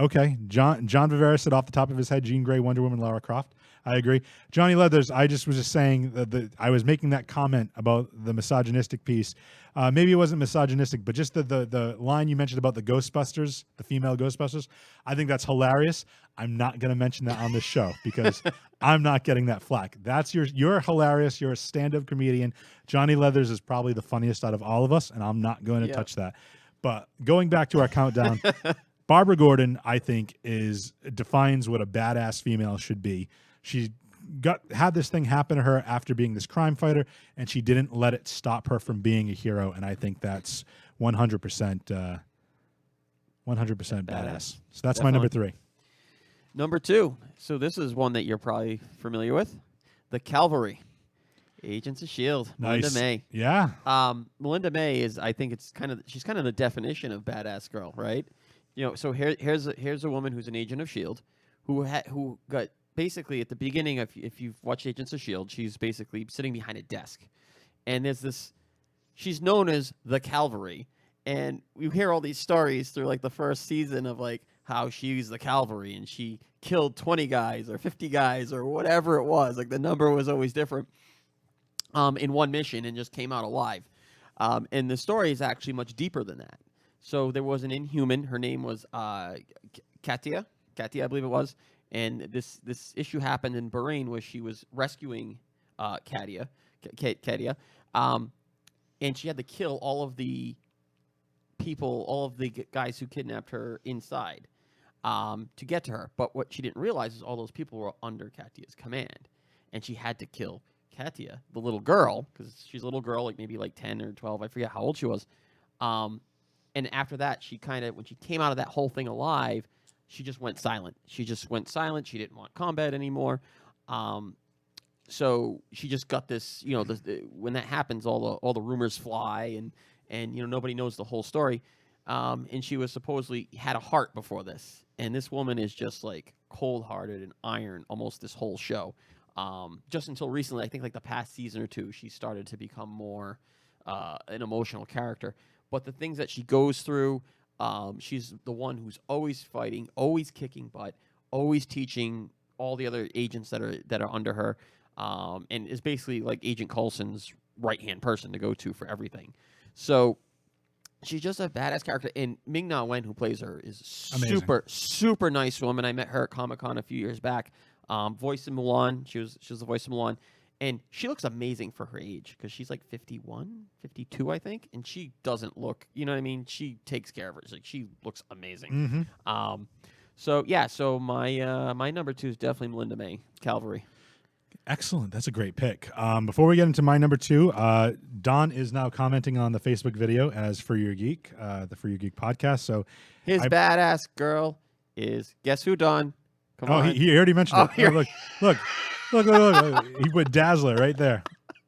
Okay, John Vivera said off the top of his head, Jean Grey, Wonder Woman, Lara Croft. I agree. Johnny Leathers, I was just saying that I was making that comment about the misogynistic piece. Maybe it wasn't misogynistic, but just the line you mentioned about the Ghostbusters, the female Ghostbusters. I think that's hilarious. I'm not going to mention that on this show because I'm not getting that flack. That's you're hilarious. You're a stand-up comedian. Johnny Leathers is probably the funniest out of all of us, and I'm not going to touch that. But going back to our countdown. Barbara Gordon, I think, defines what a badass female should be. She had this thing happen to her after being this crime fighter, and she didn't let it stop her from being a hero. And I think that's 100%, 100% badass. So that's my number 3. Number 2. So this is one that you're probably familiar with, the Cavalry, Agents of S.H.I.E.L.D. Nice. Melinda May. Yeah. Melinda May is, I think, she's kind of the definition of badass girl, right? So here's a woman who's an agent of S.H.I.E.L.D. who got basically at the beginning of, if you've watched Agents of S.H.I.E.L.D., she's basically sitting behind a desk, and she's known as the Cavalry, and you hear all these stories through like the first season of like how she's the Cavalry and she killed 20 guys or 50 guys or whatever it was, like the number was always different, in one mission and just came out alive, and the story is actually much deeper than that. So there was an Inhuman. Her name was Katia, I believe it was. And this issue happened in Bahrain where she was rescuing Katia, and she had to kill all of the people, all of the guys who kidnapped her inside to get to her. But what she didn't realize is all those people were under Katia's command, and she had to kill Katia, the little girl, because she's a little girl, like maybe like 10 or 12. I forget how old she was. And after that, when she came out of that whole thing alive, she just went silent. She didn't want combat anymore. So she just got this, when that happens, all the rumors fly and nobody knows the whole story. And she was supposedly had a heart before this. And this woman is just like cold-hearted and iron almost this whole show. Just until recently, I think like the past season or two, she started to become more an emotional character. But the things that she goes through, she's the one who's always fighting, always kicking butt, always teaching all the other agents that are under her, and is basically like Agent Coulson's right-hand person to go to for everything. So she's just a badass character. And Ming-Na Wen, who plays her, is super, super nice woman. I met her at Comic-Con a few years back. Voice in Mulan. She was the voice of Mulan. And she looks amazing for her age because she's like 51, 52, I think. And she doesn't look, you know what I mean? She takes care of her. Like, she looks amazing. Mm-hmm. So my number 2 is definitely Melinda May, Cavalry. Excellent. That's a great pick. Before we get into my number 2, Don is now commenting on the Facebook video as For Your Geek, the For Your Geek podcast. So his badass girl is, guess who, Don? Come on. He already mentioned it. Look. Look. He put Dazzler right there.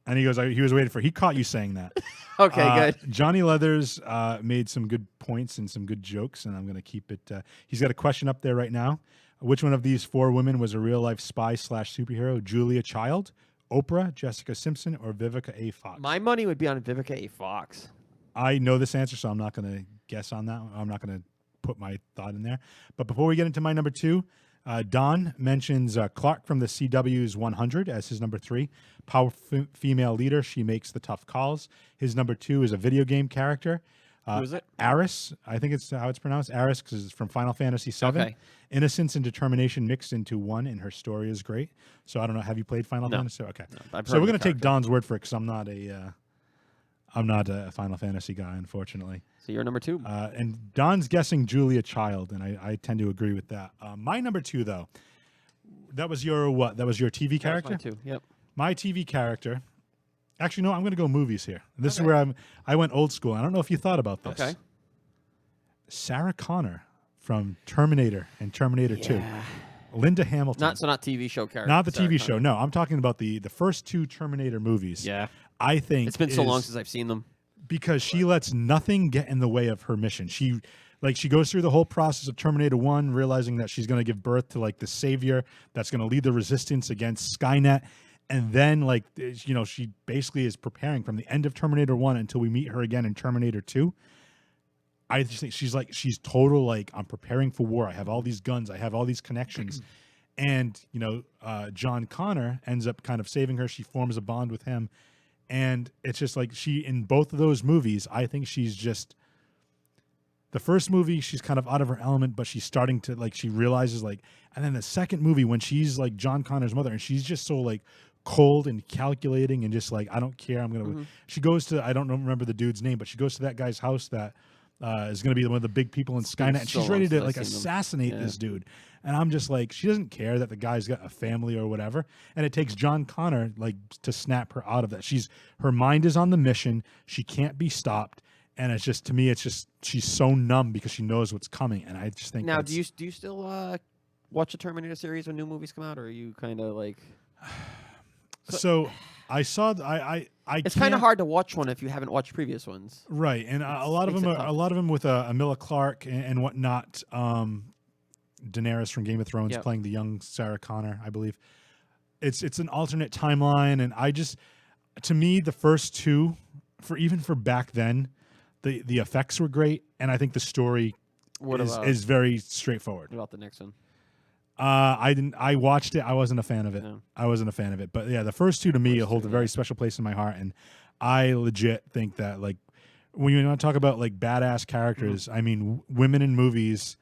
And he goes, he was waiting he caught you saying that. Okay, good. Johnny Leathers made some good points and some good jokes, and I'm going to keep it. He's got a question up there right now. Which one of these 4 women was a real-life spy/superhero? Julia Child, Oprah, Jessica Simpson, or Vivica A. Fox? My money would be on Vivica A. Fox. I know this answer, so I'm not going to guess on that. I'm not going to put my thought in there. But before we get into my number 2, Don mentions Clark from the CW's 100 as his number 3. Powerful female leader. She makes the tough calls. His number 2 is a video game character. Who is it? Aris. I think it's how it's pronounced. Aris, because it's from Final Fantasy VII. Okay. Innocence and determination mixed into one, and her story is great. So I don't know. Have you played Final Fantasy? Okay. No, so we're going to take Don's word for it because I'm not a Final Fantasy guy, unfortunately. So you're number 2. And Don's guessing Julia Child, and I tend to agree with that. My number 2, though, that was your what? That was your TV character? That was my 2, yep. My TV character. Actually, no, I'm going to go movies here. This is where I went old school. I don't know if you thought about this. Okay. Sarah Connor from Terminator and Terminator 2. Linda Hamilton. Not TV show character. Not the TV show. No, I'm talking about the first 2 Terminator movies. Yeah. I think it's been so long since I've seen them. Because she lets nothing get in the way of her mission. She goes through the whole process of Terminator 1, realizing that she's going to give birth to like the savior that's going to lead the resistance against Skynet. And then, she basically is preparing from the end of Terminator 1 until we meet her again in Terminator 2. I just think she's total like, I'm preparing for war. I have all these guns. I have all these connections. And, John Connor ends up kind of saving her. She forms a bond with him. And it's just like in both of those movies, I think she's just, the first movie, she's kind of out of her element, but she's starting to like, she realizes like, and then the second movie when she's like John Connor's mother and she's just so like cold and calculating and just like, I don't care. I'm going to, she goes to, I don't remember the dude's name, but she goes to that guy's house that is going to be one of the big people in Skynet. And she's ready to like assassinate this dude. And I'm just like, she doesn't care that the guy's got a family or whatever. And it takes John Connor like to snap her out of that. Her mind is on the mission. She can't be stopped. And it's just, to me, it's just, she's so numb because she knows what's coming. And I just think now, do you still watch the Terminator series when new movies come out, or are you kind of like? So I saw. It's kind of hard to watch one if you haven't watched previous ones. Right, and a lot of them with Emilia Clarke and whatnot. Daenerys from Game of Thrones playing the young Sarah Connor, I believe. It's an alternate timeline, and to me, the first two, for back then, the effects were great, and I think the story is very straightforward. What about the next one? I watched it. I wasn't a fan of it. No. I wasn't a fan of it. But yeah, the first two to me hold a very special place in my heart, and I legit think that like when you want to talk about like badass characters, I mean women in movies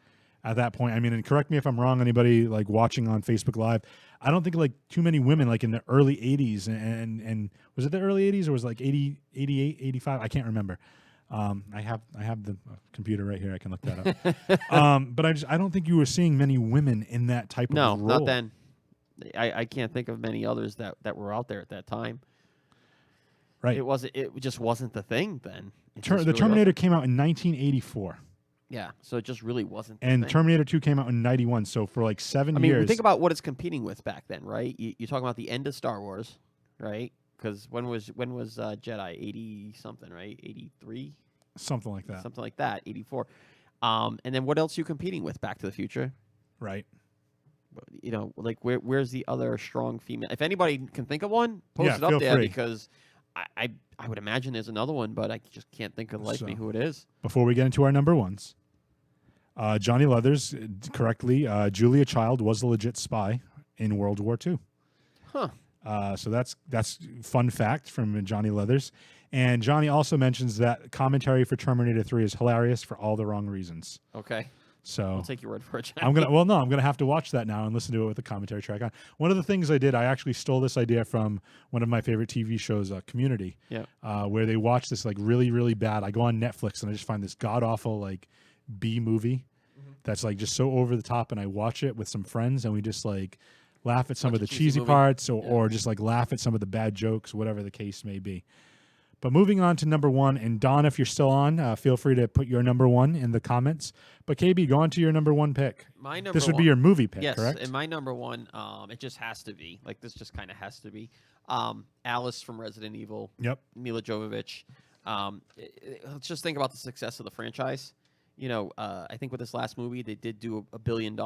at that point. I mean, and correct me if I'm wrong, anybody like watching on Facebook Live. I don't think like too many women like in the early 80s and was it the early 80s or was it like 80, 88, 85? I can't remember. I have the computer right here. I can look that up. But I don't think you were seeing many women in that type of role. No, not then. I can't think of many others that were out there at that time. Right. It just wasn't the thing then. The Terminator came out in 1984. Yeah, so it just really wasn't. And Terminator 2 came out in 91. So for like 7 years. I mean, think about what it's competing with back then, right? You're talking about the end of Star Wars, right? Because when was Jedi? 80 something, right? 83, something like that. Something like that. 84. And then what else are you competing with? Back to the Future, right? Like where's the other strong female? If anybody can think of one, post it up there because I would imagine there's another one, but I just can't think of me who it is. Before we get into our number ones, Johnny Leathers correctly. Julia Child was a legit spy in World War II. Huh. So that's fun fact from Johnny Leathers. And Johnny also mentions that commentary for Terminator 3 is hilarious for all the wrong reasons. Okay. So I'll take your word for it. I'm gonna have to watch that now and listen to it with the commentary track on. One of the things I did, I actually stole this idea from one of my favorite TV shows, Community. Yeah. Where they watch this like really, really bad. I go on Netflix and I just find this god awful like B movie that's like just so over the top, and I watch it with some friends and we just like laugh at some of the cheesy parts or just like laugh at some of the bad jokes, whatever the case may be. But moving on to number one, and Don, if you're still on, feel free to put your number one in the comments. But KB, go on to your number one pick. My number this would be your movie pick, yes, correct? And my number one, it just has to be. Like, this just kind of has to be. Alice from Resident Evil. Yep. Mila Jovovich. Let's just think about the success of the franchise. I think with this last movie, they did do $1 billion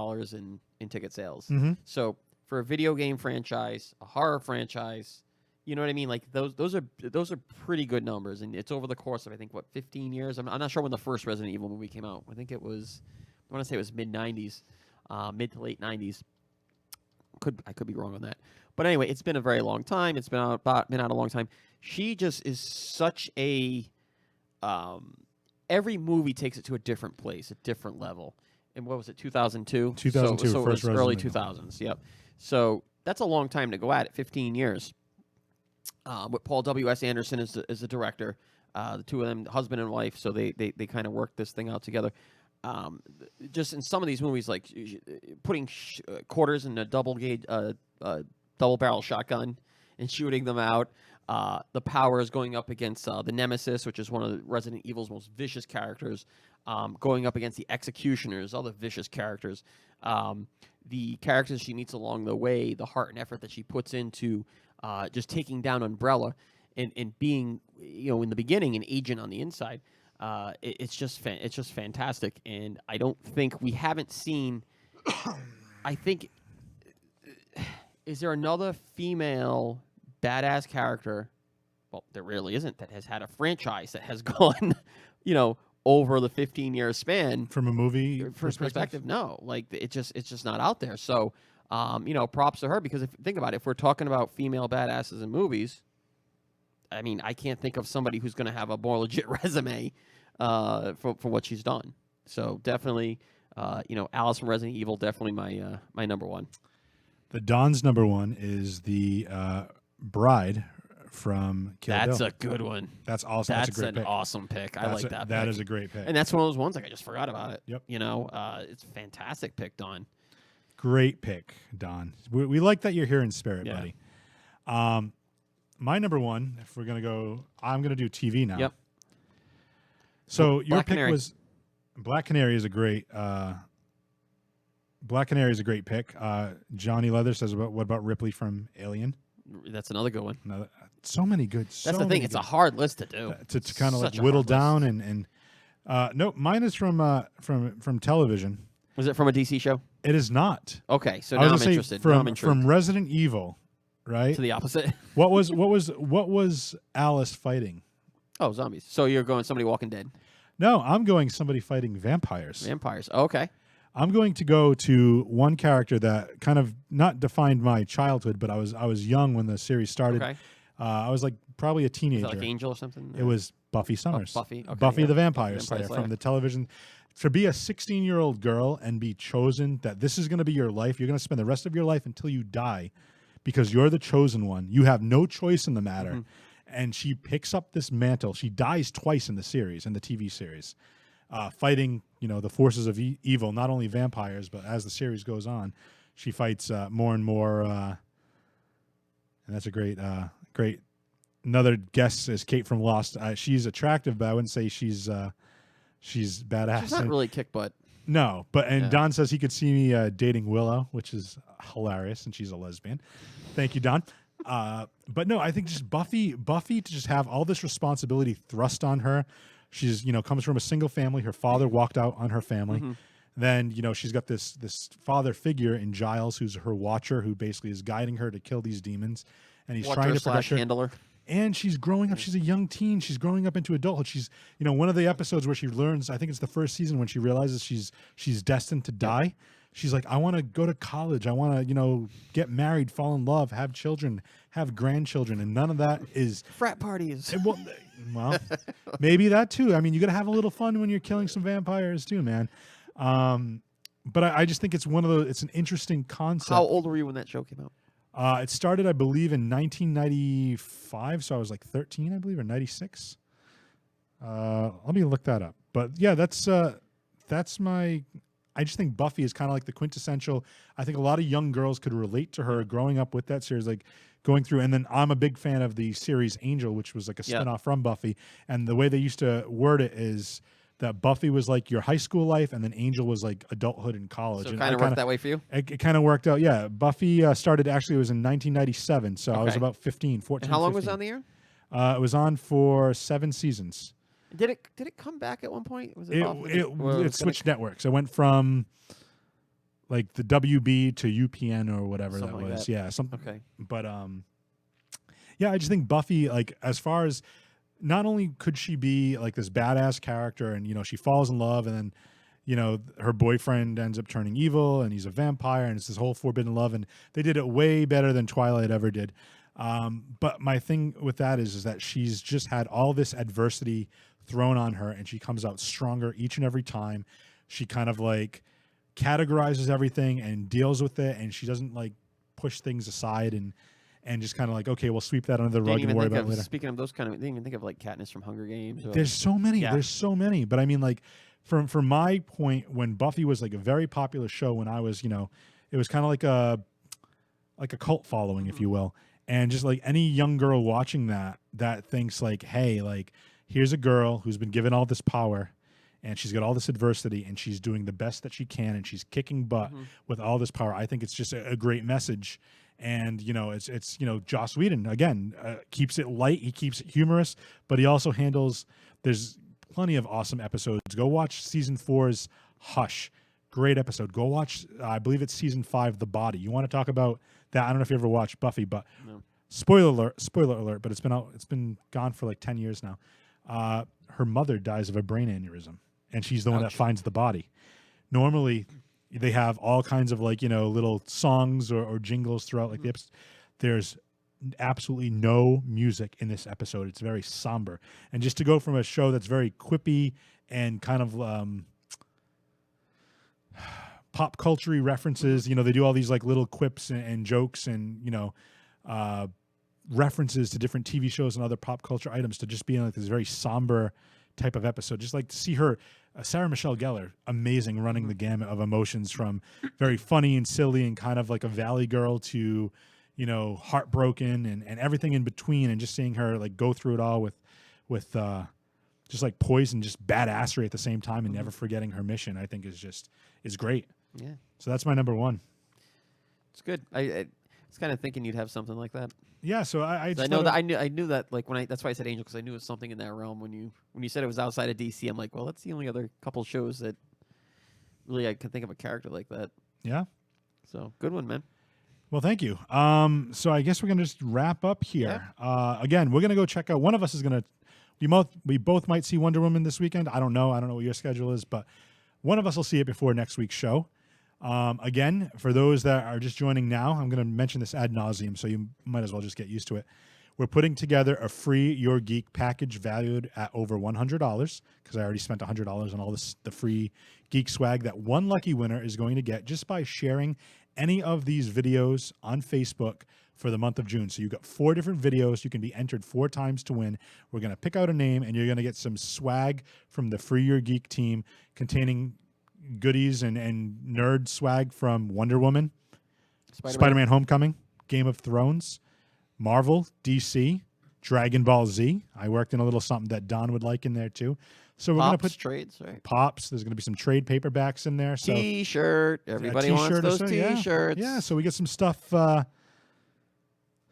in ticket sales. Mm-hmm. So for a video game franchise, a horror franchise, you know what I mean? Like those are pretty good numbers, and it's over the course of I think 15 years. I'm not sure when the first Resident Evil movie came out. I think I want to say it was mid 90s, mid to late 90s. I could be wrong on that, but anyway, it's been a very long time. It's been out a long time. She just is such a every movie takes it to a different place, a different level. And what was it? 2002. 2002. So first it was early Resident 2000s. Yep. So that's a long time to go at it. 15 years. With Paul W.S. Anderson as the director, the two of them, husband and wife, so they kind of worked this thing out together. Just in some of these movies, like putting quarters in a double barrel shotgun and shooting them out. The Powers going up against the Nemesis, which is one of the Resident Evil's most vicious characters, going up against the Executioners, other vicious characters. The characters she meets along the way, the heart and effort that she puts into just taking down Umbrella and being, in the beginning, an agent on the inside. It's just fantastic. And I don't think we haven't seen. I think, is there another female badass character? Well, there really isn't, that has had a franchise that has gone, over the 15-year span. From a movie Perspective, no, like it's just not out there. So, props to her, because if think about it, if we're talking about female badasses in movies, I mean, I can't think of somebody who's going to have a more legit resume for what she's done. So definitely, Alice from Resident Evil, definitely my number one. The Don's number one is the bride from Kill Bill. That's a good one. That's awesome. That's a great pick. Awesome pick. I like that. That pick. is a great pick. And that's one of those ones like I just forgot about it. Yep. It's a fantastic pick, Don. Great pick, Don. We like that you're here in spirit, buddy. My number one, if we're going to go, I'm going to do TV now. Yep. So your Black pick Canary. was Black Canary is a great pick. Johnny Leather says, what about Ripley from Alien? That's another good one. So many good. That's the thing. It's a hard list to do. To kind of like Such a whittle hard down list. and no, mine is from television. Was it from a DC show? It is not. Okay, so I now was I'm gonna say interested. Now I'm intrigued. from Resident Evil, right? To the opposite. What was Alice fighting? Oh, zombies. So you're going somebody Walking Dead. No, I'm going somebody fighting vampires. Vampires. Okay. I'm going to go to one character that kind of not defined my childhood, but I was young when the series started. Okay. I was like probably a Is teenager. that like Angel or something? It was Buffy Summers. Buffy. Okay, Buffy yeah. the Vampire Vampire Slayer Slayer. from the television. To be a 16-year-old girl and be chosen that this is going to be your life, you're going to spend the rest of your life until you die because you're the chosen one. You have no choice in the matter. Mm-hmm. And she picks up this mantle. She dies twice in the series, in the TV series, fighting, the forces of evil, not only vampires, but as the series goes on, she fights more and more. And that's a great. Another guest is Kate from Lost. She's attractive, but I wouldn't say she's badass. She's not really kick butt. No, but Yeah. Don says he could see me dating Willow, which is hilarious, and she's a lesbian. Thank you, Don. But no, I think just Buffy to just have all this responsibility thrust on her. She's comes from a single family. Her father walked out on her family. Mm-hmm. Then she's got this father figure in Giles, who's her watcher, who basically is guiding her to kill these demons, and he's trying to protect her. Handler. And she's growing up. She's a young teen. She's growing up into adulthood. She's, one of the episodes where she learns, I think it's the first season when she realizes she's destined to die. She's like, I want to go to college. I want to, get married, fall in love, have children, have grandchildren. And none of that is. Frat parties. Well, maybe that too. I mean, you got to have a little fun when you're killing some vampires too, man. But I just think it's it's an interesting concept. How old were you when that show came out? It started, I believe, in 1995, so I was like 13, I believe, or 96. Let me look that up. But yeah, that's my. I just think Buffy is kind of like the quintessential. I think a lot of young girls could relate to her growing up with that series, like going through. And then I'm a big fan of the series Angel, which was like a spinoff from Buffy. And the way they used to word it is that Buffy was like your high school life, and then Angel was like adulthood and college. So and kind of worked that way for you? It kind of worked out, yeah. Buffy started, actually, it was in 1997, so I was about 14, And how long 15. was it on the air? It was on for 7 seasons. Did it come back at one point? Was It switched networks. It went from like the WB to UPN or whatever that Something like was. that. Yeah, something. Okay. But yeah, I just think Buffy, like, as far as not only could she be like this badass character, and she falls in love, and then her boyfriend ends up turning evil, and he's a vampire, and it's this whole forbidden love, and they did it way better than Twilight ever did. But my thing with that is that she's just had all this adversity thrown on her, and she comes out stronger each and every time. She kind of like categorizes everything and deals with it, and she doesn't like push things aside and just kind of like, okay, we'll sweep that under the rug and worry about it later. Speaking of those kind of, I didn't even think of like Katniss from Hunger Games. There's so many. Yeah. There's so many. But I mean, like, from my point, when Buffy was like a very popular show when I was, it was kind of like a cult following, if you will. And just like any young girl watching that thinks like, hey, like, here's a girl who's been given all this power, and she's got all this adversity, and she's doing the best that she can, and she's kicking butt with all this power. I think it's just a great message. And it's Joss Whedon again keeps it light. He keeps it humorous, but he also handles. There's plenty of awesome episodes. Go watch season 4's Hush, great episode. Go watch. I believe it's season 5, The Body. You want to talk about that? I don't know if you ever watched Buffy, but No. spoiler alert. But it's been gone for like 10 years now. her mother dies of a brain aneurysm, and she's the one that Ouch. finds the body. Normally, they have all kinds of little songs or jingles throughout the episode. There's absolutely no music in this episode. It's very somber, and just to go from a show that's very quippy and kind of pop culture references, they do all these little quips and jokes and references to different TV shows and other pop culture items, to just being this very somber type of episode. Just like to see her, Sarah Michelle Gellar, amazing, running the gamut of emotions from very funny and silly and kind of like a valley girl to, heartbroken and everything in between, and just seeing her go through it all with just poise and just badassery at the same time and never forgetting her mission, I think is great. Yeah, So that's my number one. it's good. I was kind of thinking you'd have something like that. Yeah, so I just I know thought that I knew that that's why I said Angel, because I knew it was something in that realm. When you said it was outside of DC, I'm like, well, that's the only other couple shows that really I can think of a character like that. Yeah. So good one, man. Well, thank you. So I guess we're gonna just wrap up here. Again, we're gonna go check out. One of us is gonna. We both might see Wonder Woman this weekend. I don't know what your schedule is, but one of us will see it before next week's show. Again, for those that are just joining now, I'm going to mention this ad nauseum, so you might as well just get used to it. We're putting together a free Your Geek package valued at over $100, because I already spent $100 on all the free geek swag that one lucky winner is going to get just by sharing any of these videos on Facebook for the month of June. So you've got 4 different videos. You can be entered 4 times to win. We're going to pick out a name, and you're going to get some swag from the Free Your Geek team containing goodies and nerd swag from Wonder Woman, Spider-Man Homecoming, Game of Thrones, Marvel, DC, Dragon Ball Z. I worked in a little something that Don would like in there too. So we're going to put trades, right? Pops. There's going to be some trade paperbacks in there. So T-shirt. Everybody wants t-shirt or those so, yeah. T-shirts. Yeah, so we get some stuff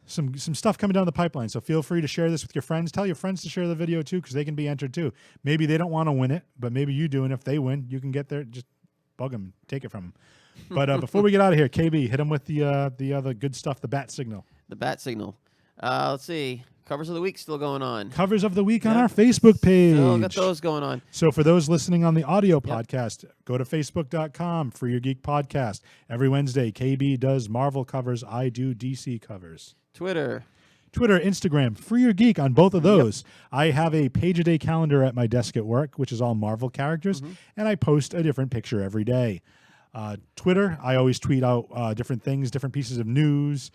some stuff coming down the pipeline. So feel free to share this with your friends. Tell your friends to share the video too, because they can be entered too. Maybe they don't want to win it, but maybe you do, and if they win, you can get there. Just bug them, take it from them. But before we get out of here, KB, hit them with the other good stuff, the bat signal. The bat signal. Let's see. Covers of the week still going on. Covers of the week on our Facebook page. Still got those going on. So for those listening on the audio podcast, go to facebook.com for your geek podcast. Every Wednesday, KB does Marvel covers. I do DC covers. Twitter, Instagram, Free Your Geek on both of those. I have a page-a-day calendar at my desk at work, which is all Marvel characters, and I post a different picture every day. Twitter, I always tweet out different things, different pieces of news,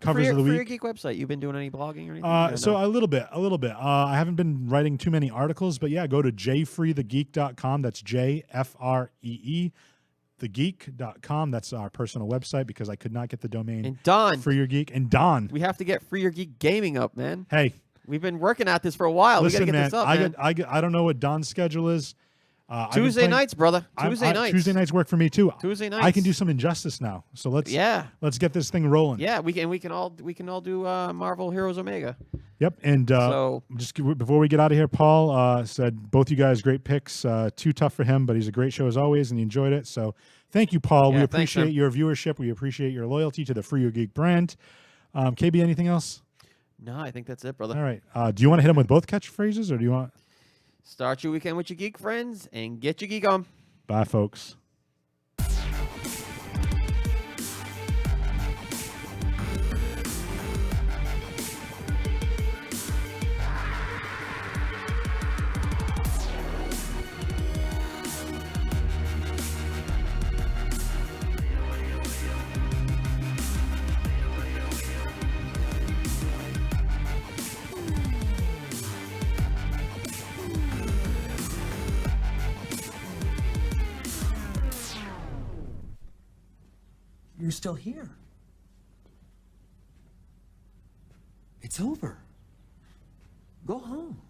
covers of the week. For your geek website, you been doing any blogging or anything? So a little bit. I haven't been writing too many articles, but yeah, go to jfreethegeek.com. That's JFREE. thegeek.com. That's our personal website, because I could not get the domain. And Don, Free Your Geek. And Don, we have to get Free Your Geek Gaming up, man. hey, We've been working at this for a while. listen, we got to get man, this up, man. I don't know what Don's schedule is. Tuesday nights, brother. Tuesday nights work for me too. Tuesday nights. I can do some Injustice now. So let's get this thing rolling. Yeah, we can all do Marvel Heroes Omega. Yep. And just before we get out of here, Paul said both you guys great picks. Too tough for him, but he's a great show as always, and he enjoyed it. So thank you, Paul. Yeah, we thanks, appreciate man. your viewership. We appreciate your loyalty to the Free Your Geek brand. KB, anything else? No, I think that's it, brother. All right. Do you want to hit him with both catchphrases, or do you want? Start your weekend with your geek friends and get your geek on. Bye, folks. You're still here. It's over. Go home.